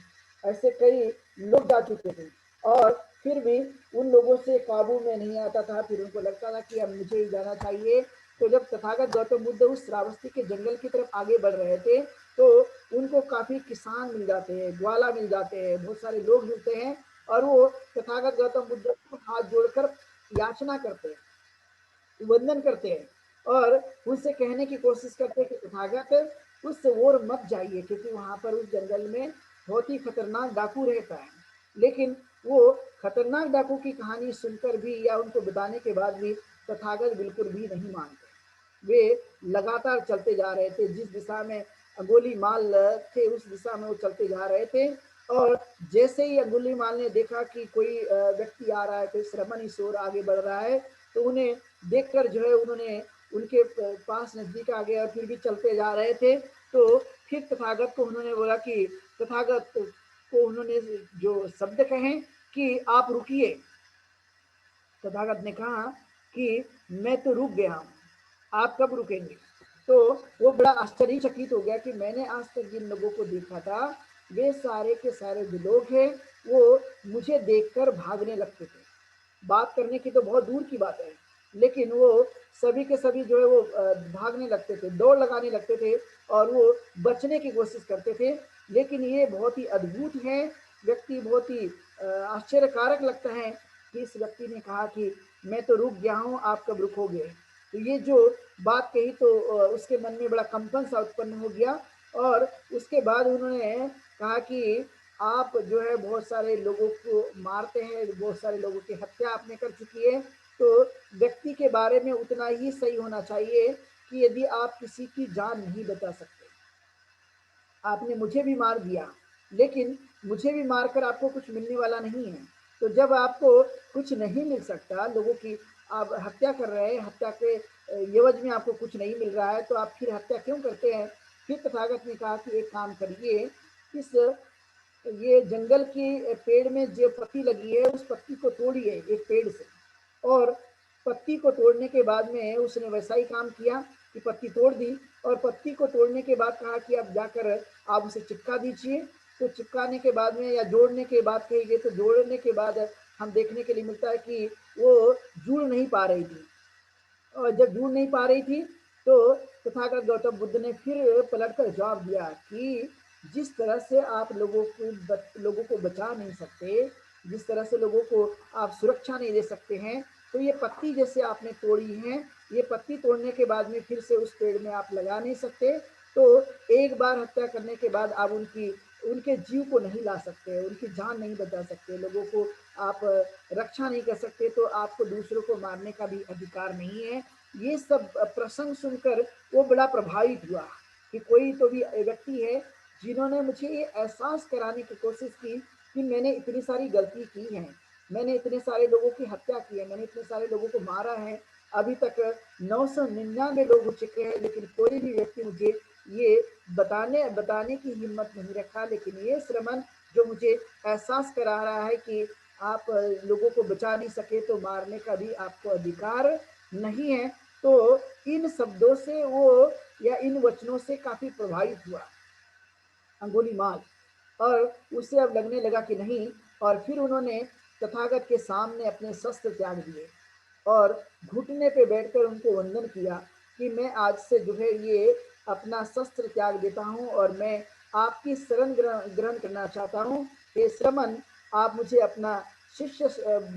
[SPEAKER 1] ऐसे कई लोग जा चुके थे और फिर भी उन लोगों से काबू में नहीं आता था। फिर उनको लगता था कि अब मुझे ही जाना चाहिए। तो जब तथागत गौतम बुद्ध उस श्रावस्ती के जंगल की तरफ आगे बढ़ रहे थे तो उनको काफी किसान मिल जाते हैं, ग्वाला मिल जाते हैं, बहुत सारे लोग मिलते हैं और वो तथागत गौतम बुद्ध को हाथ जोड़कर याचना करते हैं, वंदन करते हैं और उनसे कहने की कोशिश करते हैं कि तथागत उस ओर मत जाइए, क्योंकि वहां पर उस जंगल में बहुत ही खतरनाक डाकू रहता है। लेकिन वो खतरनाक डाकू की कहानी सुनकर भी या उनको बताने के बाद भी तथागत बिल्कुल भी नहीं मानते। वे लगातार चलते जा रहे थे, जिस दिशा में अंगुली माल थे उस दिशा में वो चलते जा रहे थे। और जैसे ही अंगुली माल ने देखा कि कोई व्यक्ति आ रहा है, कोई श्रमण ईश्वर आगे बढ़ रहा है, तो उन्हें देखकर जो है उन्होंने उनके पास नजदीक आ गए और फिर भी चलते जा रहे थे। तो फिर तथागत को उन्होंने बोला कि तथागत को उन्होंने जो शब्द कहे कि आप रुकिए। तथागत ने कहा कि मैं तो रुक गया हूँ, आप कब रुकेंगे। तो वो बड़ा आश्चर्यचकित हो गया कि मैंने आज तक जिन लोगों को देखा था वे सारे के सारे जो लोग हैं वो मुझे देखकर भागने लगते थे, बात करने की तो बहुत दूर की बात है, लेकिन वो सभी के सभी जो है वो भागने लगते थे, दौड़ लगाने लगते थे और वो बचने की कोशिश करते थे। लेकिन ये बहुत ही अद्भुत है व्यक्ति, बहुत ही आश्चर्यकारक लगता है कि इस व्यक्ति ने कहा कि मैं तो रुक गया हूँ, आप कब रुकोगे। तो ये जो बात कही तो उसके मन में बड़ा कंपन सा उत्पन्न हो गया। और उसके बाद उन्होंने कहा कि आप जो है बहुत सारे लोगों को मारते हैं, बहुत सारे लोगों की हत्या आपने कर चुकी है। तो व्यक्ति के बारे में उतना ही सही होना चाहिए कि यदि आप किसी की जान नहीं बचा सकते आपने मुझे भी मार दिया, लेकिन मुझे भी मारकर आपको कुछ मिलने वाला नहीं है। तो जब आपको कुछ नहीं मिल सकता, लोगों की आप हत्या कर रहे हैं, हत्या के एवज में आपको कुछ नहीं मिल रहा है, तो आप फिर हत्या क्यों करते हैं? फिर तथागत ने कहा कि एक काम करिए, इस ये जंगल की पेड़ में जो पत्ती लगी है, उस पत्ती को तोड़िए एक पेड़ से। और पत्ती को तोड़ने के बाद में उसने वैसा ही काम किया कि पत्ती तोड़ दी, और पत्ती को तोड़ने के बाद कहा कि अब जाकर आप उसे चिपका दीजिए। तो चिपकाने के बाद में या जोड़ने के बाद कहिए, तो जोड़ने के बाद हम देखने के लिए मिलता है कि वो जुड़ नहीं पा रही थी। और जब जुड़ नहीं पा रही थी, तो तथागत गौतम बुद्ध ने फिर पलट कर जवाब दिया कि जिस तरह से आप लोगों को बचा नहीं सकते, जिस तरह से लोगों को आप सुरक्षा नहीं दे सकते हैं, तो ये पत्ती जैसे आपने तोड़ी है, ये पत्ती तोड़ने के बाद में फिर से उस पेड़ में आप लगा नहीं सकते। तो एक बार हत्या करने के बाद आप उनके जीव को नहीं ला सकते, उनकी जान नहीं बचा सकते, लोगों को आप रक्षा नहीं कर सकते, तो आपको दूसरों को मारने का भी अधिकार नहीं है। ये सब प्रसंग सुनकर वो बड़ा प्रभावित हुआ कि कोई तो भी व्यक्ति है जिन्होंने मुझे ये एहसास कराने की कोशिश की कि मैंने इतनी सारी गलती की है, मैंने इतने सारे लोगों की हत्या की है, मैंने इतने सारे लोगों को मारा है। अभी तक 999 लोग हो चुके हैं, लेकिन कोई भी व्यक्ति मुझे ये बताने की हिम्मत नहीं रखा। लेकिन ये श्रमण जो मुझे एहसास करा रहा है कि आप लोगों को बचा नहीं सके तो मारने का भी आपको अधिकार नहीं है। तो इन शब्दों से वो या इन वचनों से काफी प्रभावित हुआ अंगुलीमाल, और उससे अब लगने लगा कि नहीं। और फिर उन्होंने तथागत के सामने अपने शस्त्र त्याग दिए और घुटने पे बैठकर उनको वंदन किया कि मैं आज से जो है ये अपना शस्त्र त्याग देता हूँ और मैं आपकी शरण ग्रहण करना चाहता हूँ। हे श्रमण, आप मुझे अपना शिष्य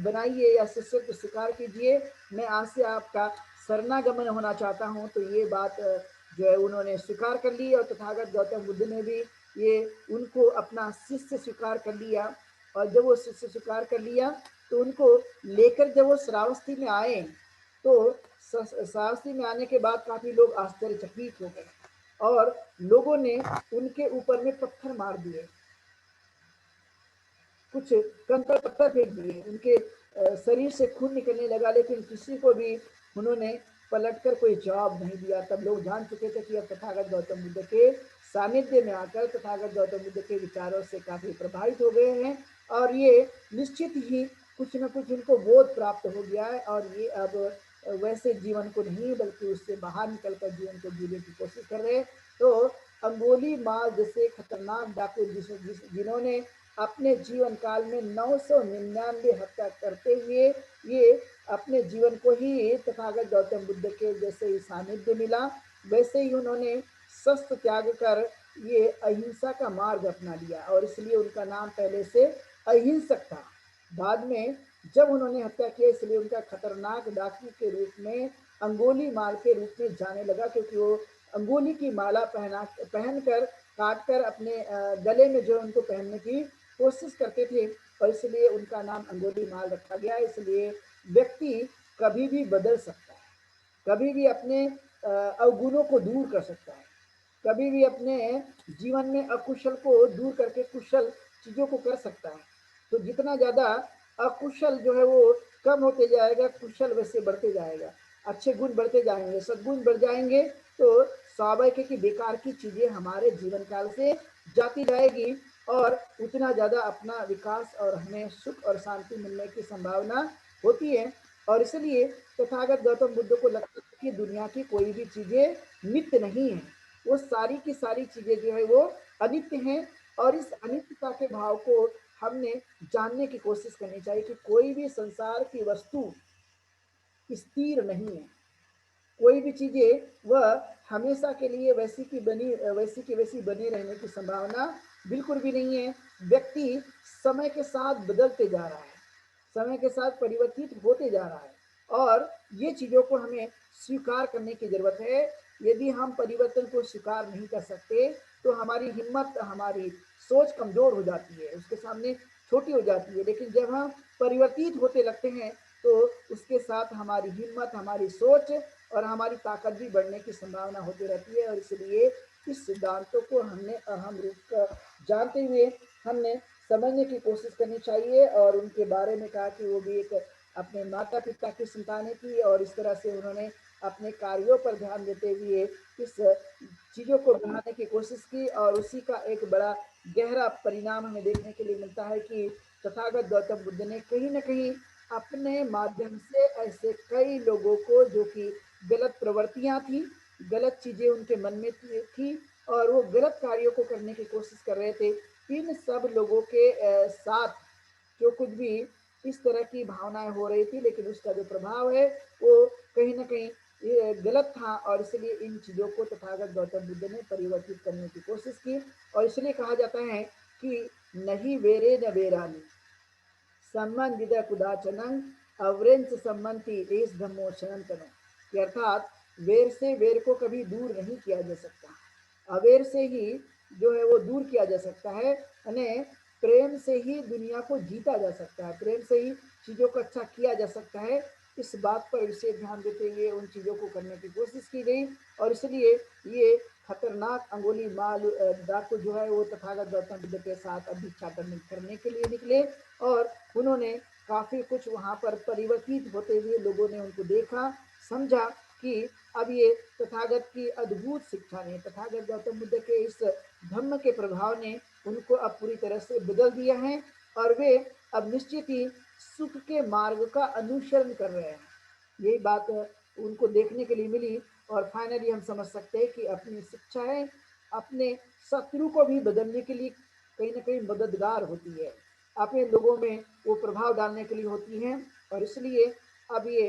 [SPEAKER 1] बनाइए या शिष्यत्व स्वीकार कीजिए, मैं आज से आपका शरणागमन होना चाहता हूँ। तो ये बात जो है उन्होंने स्वीकार कर ली, और तथागत गौतम बुद्ध ने भी ये उनको अपना शिष्य स्वीकार कर लिया। और जब वो शिष्य स्वीकार कर लिया, तो उनको लेकर जब वो श्रावस्ती में आए, तो श्रावस्ती में आने के बाद काफी लोग आश्चर्यचकित हो गए, और लोगों ने उनके ऊपर में पत्थर मार दिए, कुछ कंकड़ पत्थर फेंक दिए, उनके शरीर से खून निकलने लगा, लेकिन किसी को भी उन्होंने पलटकर कोई जवाब नहीं दिया। तब लोग जान चुके थे कि अब तथागत गौतम बुद्ध के सानिध्य में आकर तथागत गौतम बुद्ध के विचारों से काफी प्रभावित हो गए हैं, और ये निश्चित ही कुछ न कुछ उनको बोध प्राप्त हो गया है, और ये अब वैसे जीवन को नहीं बल्कि उससे बाहर निकलकर जीवन को जीने की कोशिश कर रहे हैं। तो अंगोली माल जैसे खतरनाक डाकू जिन्होंने अपने जीवन काल में 999 हत्या करते हुए ये अपने जीवन को ही तथागत गौतम बुद्ध के जैसे ही सानिध्य मिला, वैसे ही उन्होंने शस्त्र त्याग कर ये अहिंसा का मार्ग अपना लिया, और इसलिए उनका नाम पहले से अहिंसक था। बाद में जब उन्होंने हत्या की, इसलिए उनका खतरनाक डाकू के रूप में अंगोली माल के रूप में जाने लगा, क्योंकि वो अंगोली की माला पहनकर काट कर अपने गले में जो उनको पहनने की कोशिश करते थे, और इसलिए उनका नाम अंगुली माल रखा गया। इसलिए व्यक्ति कभी भी बदल सकता है, कभी भी अपने अवगुणों को दूर कर सकता है, कभी भी अपने जीवन में अकुशल को दूर करके कुशल चीजों को कर सकता है। तो जितना ज्यादा अकुशल जो है वो कम होते जाएगा, कुशल वैसे बढ़ते जाएगा, अच्छे गुण बढ़ते जाएंगे, सद्गुण बढ़ जाएंगे, तो स्वाभाविक है कि बेकार की चीजें हमारे जीवन काल से जाती जाएगी, और उतना ज्यादा अपना विकास और हमें सुख और शांति मिलने की संभावना होती है। और इसलिए तथागत गौतम बुद्ध को लगता है कि दुनिया की कोई भी चीजें नित्य नहीं है, वो सारी की सारी चीजें जो है वो अनित्य हैं। और इस अनित्यता के भाव को हमने जानने की कोशिश करनी चाहिए कि कोई भी संसार की वस्तु स्थिर नहीं है, कोई भी चीजें वह हमेशा के लिए वैसी की वैसी बने रहने की संभावना बिल्कुल भी नहीं है। व्यक्ति समय के साथ बदलते जा रहा है, समय के साथ परिवर्तित होते जा रहा है, और ये चीजों को हमें स्वीकार करने की जरूरत है। यदि हम परिवर्तन को स्वीकार नहीं कर सकते, तो हमारी हिम्मत, हमारी सोच कमजोर हो जाती है, उसके सामने छोटी हो जाती है। लेकिन जब हम परिवर्तित होते लगते हैं, तो उसके साथ हमारी हिम्मत, हमारी सोच और हमारी ताकत भी बढ़ने की संभावना होती रहती है। और इसलिए इस सिद्धांतों को हमने अहम रूप का जानते हुए हमने समझने की कोशिश करनी चाहिए। और उनके बारे में कहा कि वो भी एक अपने माता पिता की संतानें थी और इस तरह से उन्होंने अपने कार्यों पर ध्यान देते हुए इस चीज़ों को बढ़ाने की कोशिश की। और उसी का एक बड़ा गहरा परिणाम हमें देखने के लिए मिलता है कि तथागत गौतम बुद्ध ने कहीं ना कहीं अपने माध्यम से ऐसे कई लोगों को, जो कि गलत प्रवृत्तियां थी, गलत चीजें उनके मन में थी और वो गलत कार्यों को करने की कोशिश कर रहे थे, इन सब लोगों के साथ जो कुछ भी इस तरह की भावनाएं हो रही थी, लेकिन उसका जो प्रभाव है वो कहीं ना कहीं ये गलत था। और इसलिए इन चीज़ों को तथागत गौतम बुद्ध ने परिवर्तित करने की कोशिश की। और इसलिए कहा जाता है कि नहीं वेरे न वेरानी संबंधित कुदाचनं अवरेंच सम्मति देश धम्मोचरण करो, कि अर्थात वेर से वेर को कभी दूर नहीं किया जा सकता, अवेर से ही जो है वो दूर किया जा सकता है, यानी प्रेम से ही दुनिया को जीता जा सकता है, प्रेम से ही चीज़ों को अच्छा किया जा सकता है। इस बात पर विशेष ध्यान देते हुए उन चीज़ों को करने की कोशिश की गई। और इसलिए ये खतरनाक अंगुली माल डाकू जो है वो तथागत गौतम बुद्ध के साथ अभिक्षाटन करने के लिए निकले। और उन्होंने काफ़ी कुछ वहाँ पर परिवर्तित होते हुए लोगों ने उनको देखा, समझा कि अब ये तथागत की अद्भुत शिक्षा ने, तथागत गौतम बुद्ध के इस धम्म के प्रभाव ने उनको अब पूरी तरह से बदल दिया है और वे अब निश्चित ही सुख के मार्ग का अनुसरण कर रहे हैं। यही बात उनको देखने के लिए मिली। और फाइनली हम समझ सकते हैं कि अपनी शिक्षाएं अपने शत्रु को भी बदलने के लिए कहीं ना कहीं मददगार होती है, अपने लोगों में वो प्रभाव डालने के लिए होती हैं। और इसलिए अब ये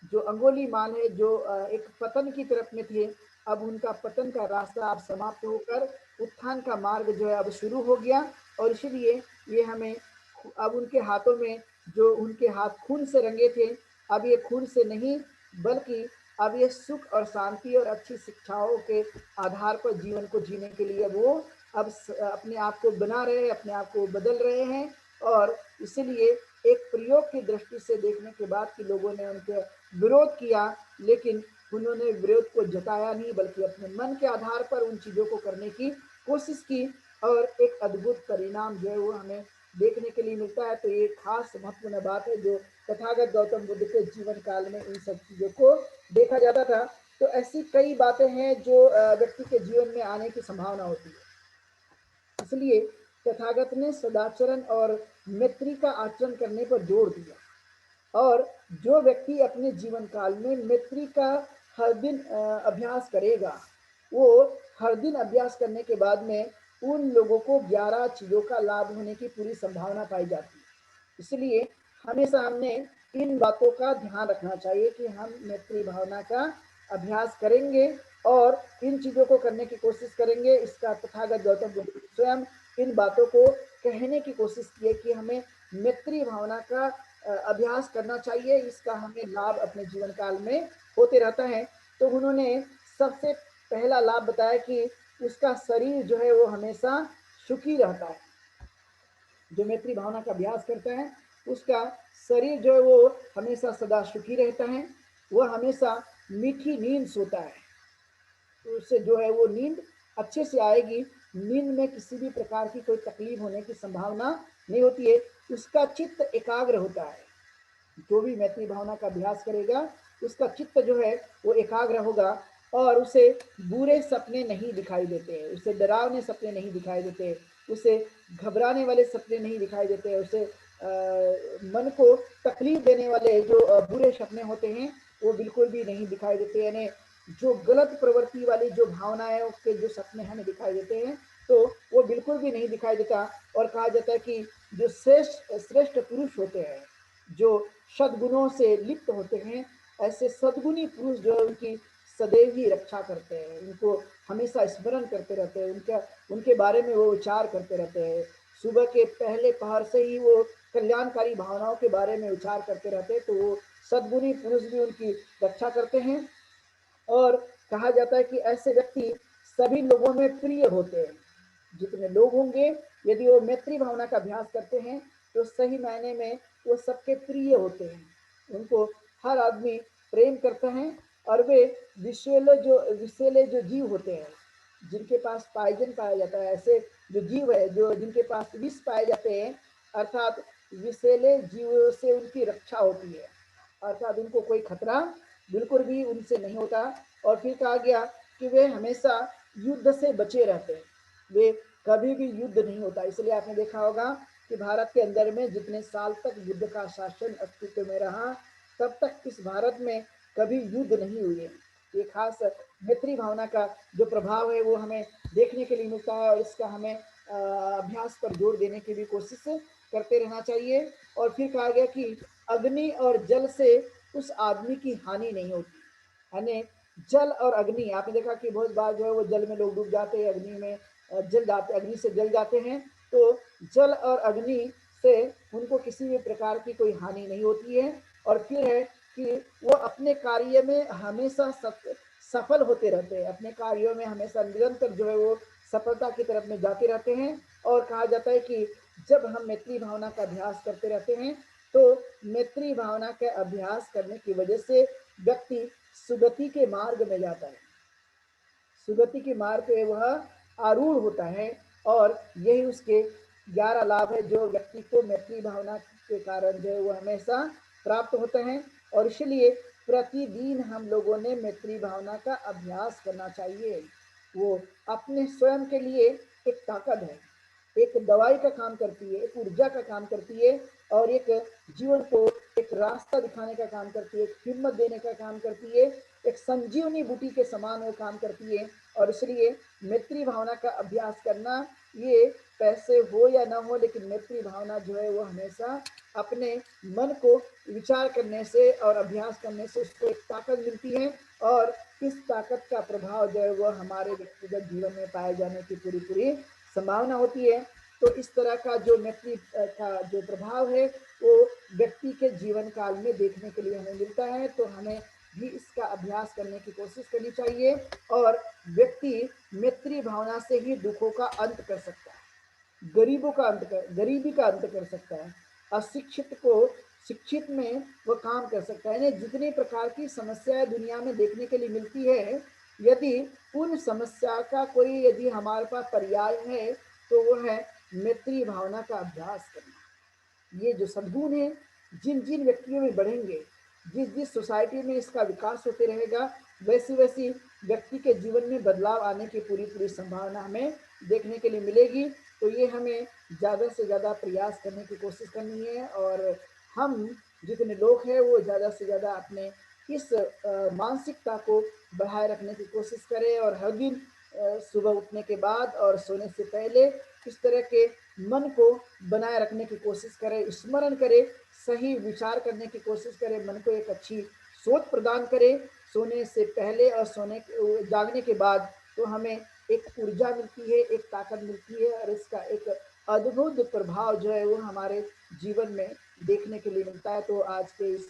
[SPEAKER 1] जो अंगोली माल है, जो एक पतन की तरफ में थे, अब उनका पतन का रास्ता अब समाप्त होकर उत्थान का मार्ग जो है अब शुरू हो गया। और इसलिए ये हमें अब उनके हाथों में, जो उनके हाथ खून से रंगे थे, अब ये खून से नहीं बल्कि अब ये सुख और शांति और अच्छी शिक्षाओं के आधार पर जीवन को जीने के लिए वो अब अपने आप को बना रहे हैं, अपने आप को बदल रहे हैं। और इसलिए एक प्रयोग की दृष्टि से देखने के बाद कि लोगों ने उनके विरोध किया, लेकिन उन्होंने विरोध को जताया नहीं बल्कि अपने मन के आधार पर उन चीज़ों को करने की कोशिश की। और एक अद्भुत परिणाम जो है वो हमें देखने के लिए मिलता है। तो ये खास महत्वपूर्ण बात है जो तथागत गौतम बुद्ध के जीवन काल में इन सब चीज़ों को देखा जाता था। तो ऐसी कई बातें हैं जो व्यक्ति के जीवन में आने की संभावना होती है। इसलिए तथागत ने सदाचरण और मैत्री का आचरण करने पर जोर दिया। और जो व्यक्ति अपने जीवन काल में मैत्री का हर दिन अभ्यास करेगा, वो हर दिन अभ्यास करने के बाद में उन लोगों को 11 चीज़ों का लाभ होने की पूरी संभावना पाई जाती है। इसलिए हमेशा हमने इन बातों का ध्यान रखना चाहिए कि हम मैत्री भावना का अभ्यास करेंगे और इन चीज़ों को करने की कोशिश करेंगे। इसका तथागत गौतम बुद्ध स्वयं इन बातों को कहने की कोशिश की है कि हमें मैत्री भावना का अभ्यास करना चाहिए, इसका हमें लाभ अपने जीवन काल में होते रहता है। तो उन्होंने सबसे पहला लाभ बताया कि उसका शरीर जो है वो हमेशा सुखी रहता है। जो मैत्री भावना का अभ्यास करता है उसका शरीर जो है वो हमेशा सदा सुखी रहता है, वह हमेशा मीठी नींद सोता है। तो उससे जो है वो नींद अच्छे से आएगी, नींद में किसी भी प्रकार की कोई तकलीफ होने की संभावना नहीं होती है, उसका चित्त एकाग्र होता है। जो भी मैत्री भावना का अभ्यास करेगा उसका चित्त जो है वो एकाग्र होगा और उसे बुरे सपने नहीं दिखाई देते, उसे डरावने सपने नहीं दिखाई देते, उसे घबराने वाले सपने नहीं दिखाई देते, उसे मन को तकलीफ देने वाले जो बुरे सपने होते हैं वो बिल्कुल भी नहीं दिखाई देते। यानी जो गलत प्रवृत्ति वाली जो भावनाएं के जो सपने हमें दिखाई देते हैं तो वो बिल्कुल भी नहीं दिखाई देता। और कहा जाता है कि जो श्रेष्ठ श्रेष्ठ पुरुष होते हैं, जो सद्गुणों से लिप्त होते हैं, ऐसे सद्गुणी पुरुष जो है उनकी सदैव ही रक्षा करते हैं, उनको हमेशा स्मरण करते रहते हैं, उनके बारे में वो विचार करते रहते हैं। सुबह के पहले पहर से ही वो कल्याणकारी भावनाओं के बारे में विचार करते रहते हैं। तो वो सद्गुणी पुरुष भी उनकी रक्षा करते हैं। और कहा जाता है कि ऐसे व्यक्ति सभी लोगों में प्रिय होते हैं। जितने लोग होंगे यदि वो मैत्री भावना का अभ्यास करते हैं तो सही मायने में वो सबके प्रिय होते हैं, उनको हर आदमी प्रेम करता है। और वे विषैले जो जीव होते हैं, जिनके पास पॉइजन पाया जाता है, ऐसे जो जीव है जो जिनके पास विष पाए जाते हैं, अर्थात विषैले जीवों से उनकी रक्षा होती है, अर्थात उनको कोई खतरा बिल्कुल भी उनसे नहीं होता। और फिर कहा गया कि वे हमेशा युद्ध से बचे रहते हैं, वे कभी भी युद्ध नहीं होता। इसलिए आपने देखा होगा कि भारत के अंदर में जितने साल तक युद्ध का शासन अस्तित्व में रहा, तब तक इस भारत में कभी युद्ध नहीं हुए। ये खास मैत्री भावना का जो प्रभाव है वो हमें देखने के लिए मिलता है, और इसका हमें अभ्यास पर जोर देने की भी कोशिश करते रहना चाहिए। और फिर कहा गया कि अग्नि और जल से उस आदमी की हानि नहीं होती, यानी जल और अग्नि, आपने देखा कि बहुत बार जो है वो जल में लोग डूब जाते हैं, अग्नि में जल जाते, अग्नि से जल जाते हैं। तो जल और अग्नि से उनको किसी भी प्रकार की कोई हानि नहीं होती है। और फिर है कि वो अपने कार्य में हमेशा सफल होते रहते हैं, अपने कार्यों में हमेशा निरंतर जो है वो सफलता की तरफ में जाते रहते हैं। और कहा जाता है कि जब हम मैत्री भावना का अभ्यास करते रहते हैं, तो मैत्री भावना का अभ्यास करने की वजह से व्यक्ति सुगति के मार्ग में जाता है, सुगति के मार्ग पे वह आरूढ़ होता है। और यही उसके 11 लाभ है जो व्यक्ति को मैत्री भावना के कारण जो है वो हमेशा प्राप्त होते हैं। और इसलिए प्रतिदिन हम लोगों ने मैत्री भावना का अभ्यास करना चाहिए। वो अपने स्वयं के लिए एक ताकत है, एक दवाई का काम करती है, एक ऊर्जा का काम करती है, और एक जीवन को एक रास्ता दिखाने का काम करती है, एक हिम्मत देने का काम करती है, एक संजीवनी बूटी के समान वो काम करती है। और इसलिए मैत्री भावना का अभ्यास करना, ये पैसे हो या ना हो, लेकिन मैत्री भावना जो है वो हमेशा अपने मन को विचार करने से और अभ्यास करने से उसको एक ताकत मिलती है। और इस ताकत का प्रभाव जो है वो हमारे व्यक्तिगत जीवन में पाए जाने की पूरी पूरी संभावना होती है। तो इस तरह का जो मैत्री का जो प्रभाव है वो व्यक्ति के जीवन काल में देखने के लिए हमें मिलता है। तो हमें भी इसका अभ्यास करने की कोशिश करनी चाहिए। और व्यक्ति मैत्री भावना से ही दुखों का अंत कर सकता है, गरीबी का अंत कर सकता है, अशिक्षित को शिक्षित में वह काम कर सकता है। जितनी प्रकार की समस्याएं दुनिया में देखने के लिए मिलती है, यदि उन समस्या का कोई यदि हमारे पास पर्याय है, तो वो है मैत्री भावना का अभ्यास करना। ये जो सद्गुण है जिन जिन व्यक्तियों में बढ़ेंगे, जिस जिस सोसाइटी में इसका विकास होते रहेगा, वैसी वैसी व्यक्ति के जीवन में बदलाव आने की पूरी पूरी संभावना हमें देखने के लिए मिलेगी। तो ये हमें ज़्यादा से ज़्यादा प्रयास करने की कोशिश करनी है। और हम जितने लोग हैं वो ज़्यादा से ज़्यादा अपने इस मानसिकता को बढ़ाए रखने की कोशिश करें, और हर दिन सुबह उठने के बाद और सोने से पहले इस तरह के मन को बनाए रखने की कोशिश करें, स्मरण करें, सही विचार करने की कोशिश करें, मन को एक अच्छी सोच प्रदान करें सोने से पहले और जागने के बाद। तो हमें एक ऊर्जा मिलती है, एक ताकत मिलती है, और इसका एक अद्भुत प्रभाव जो है वो हमारे जीवन में देखने के लिए मिलता है। तो आज के इस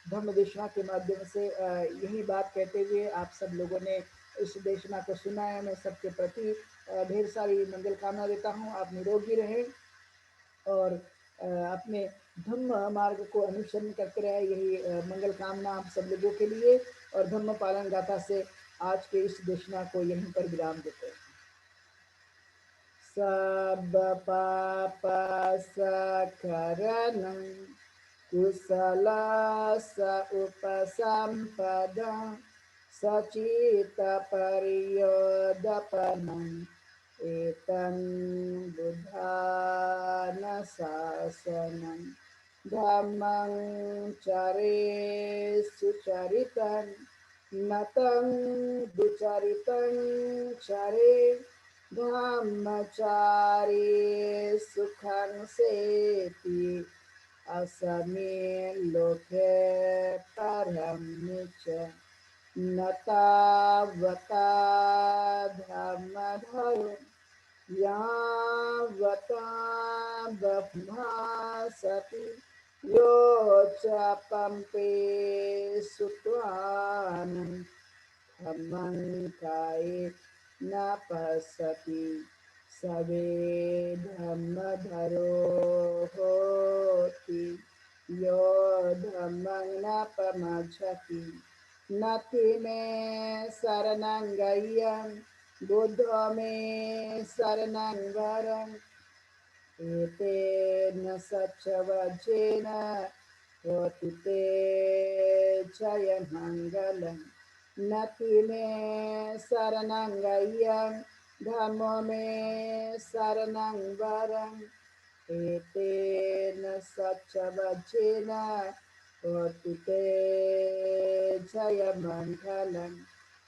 [SPEAKER 1] धम्म देशना के माध्यम से यही बात कहते हुए आप सब लोगों ने इस देशना को सुना है, मैं सबके प्रति ढेर सारी मंगल कामना देता हूँ। आप निरोगी रहें और अपने धम्म मार्ग को अनुसरण करते रहे, यही मंगल कामना आप सब लोगों के लिए। और धम्म पालन गाथा से आज के इस देशना को यहीं पर विराम देते हैं। सब पाप सकरणं कुशल स उपसंपदा सचित परियोदपनम् एतं बुद्धान शासनं धम्मं चरे सुचरितं नतं दुचरितं चरे धम्मचारी सुखं सेति असमे लोके परं च न तावता धम्मधरो यावता ब्रह्मासति यो च पम्पे सुत्वानं धम्मं काये न पश्यति सवे धम्मधरो होति यो धम्मं न पमज्झति नति मे शरणं गय्यं बुद्धो मे शरणं वरम् एतेन सच्चवचेन होति ते जयमङ्गलम् नति मे शरणं गय्यं धम्मो मे शरणं वरम् एतेन सच्चवचेन होति ते जयमङ्गलम्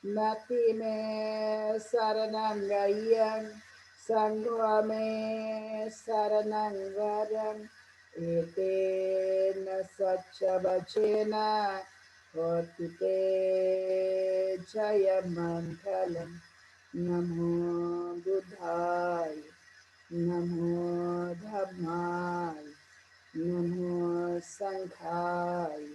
[SPEAKER 1] नति मे शरणं गय्यं संगो मे शरणं वरम् एतेन सच्चवचेन होति ते जयमङ्गलम् नमो बुद्धाय नमो धम्माय नमो संघाय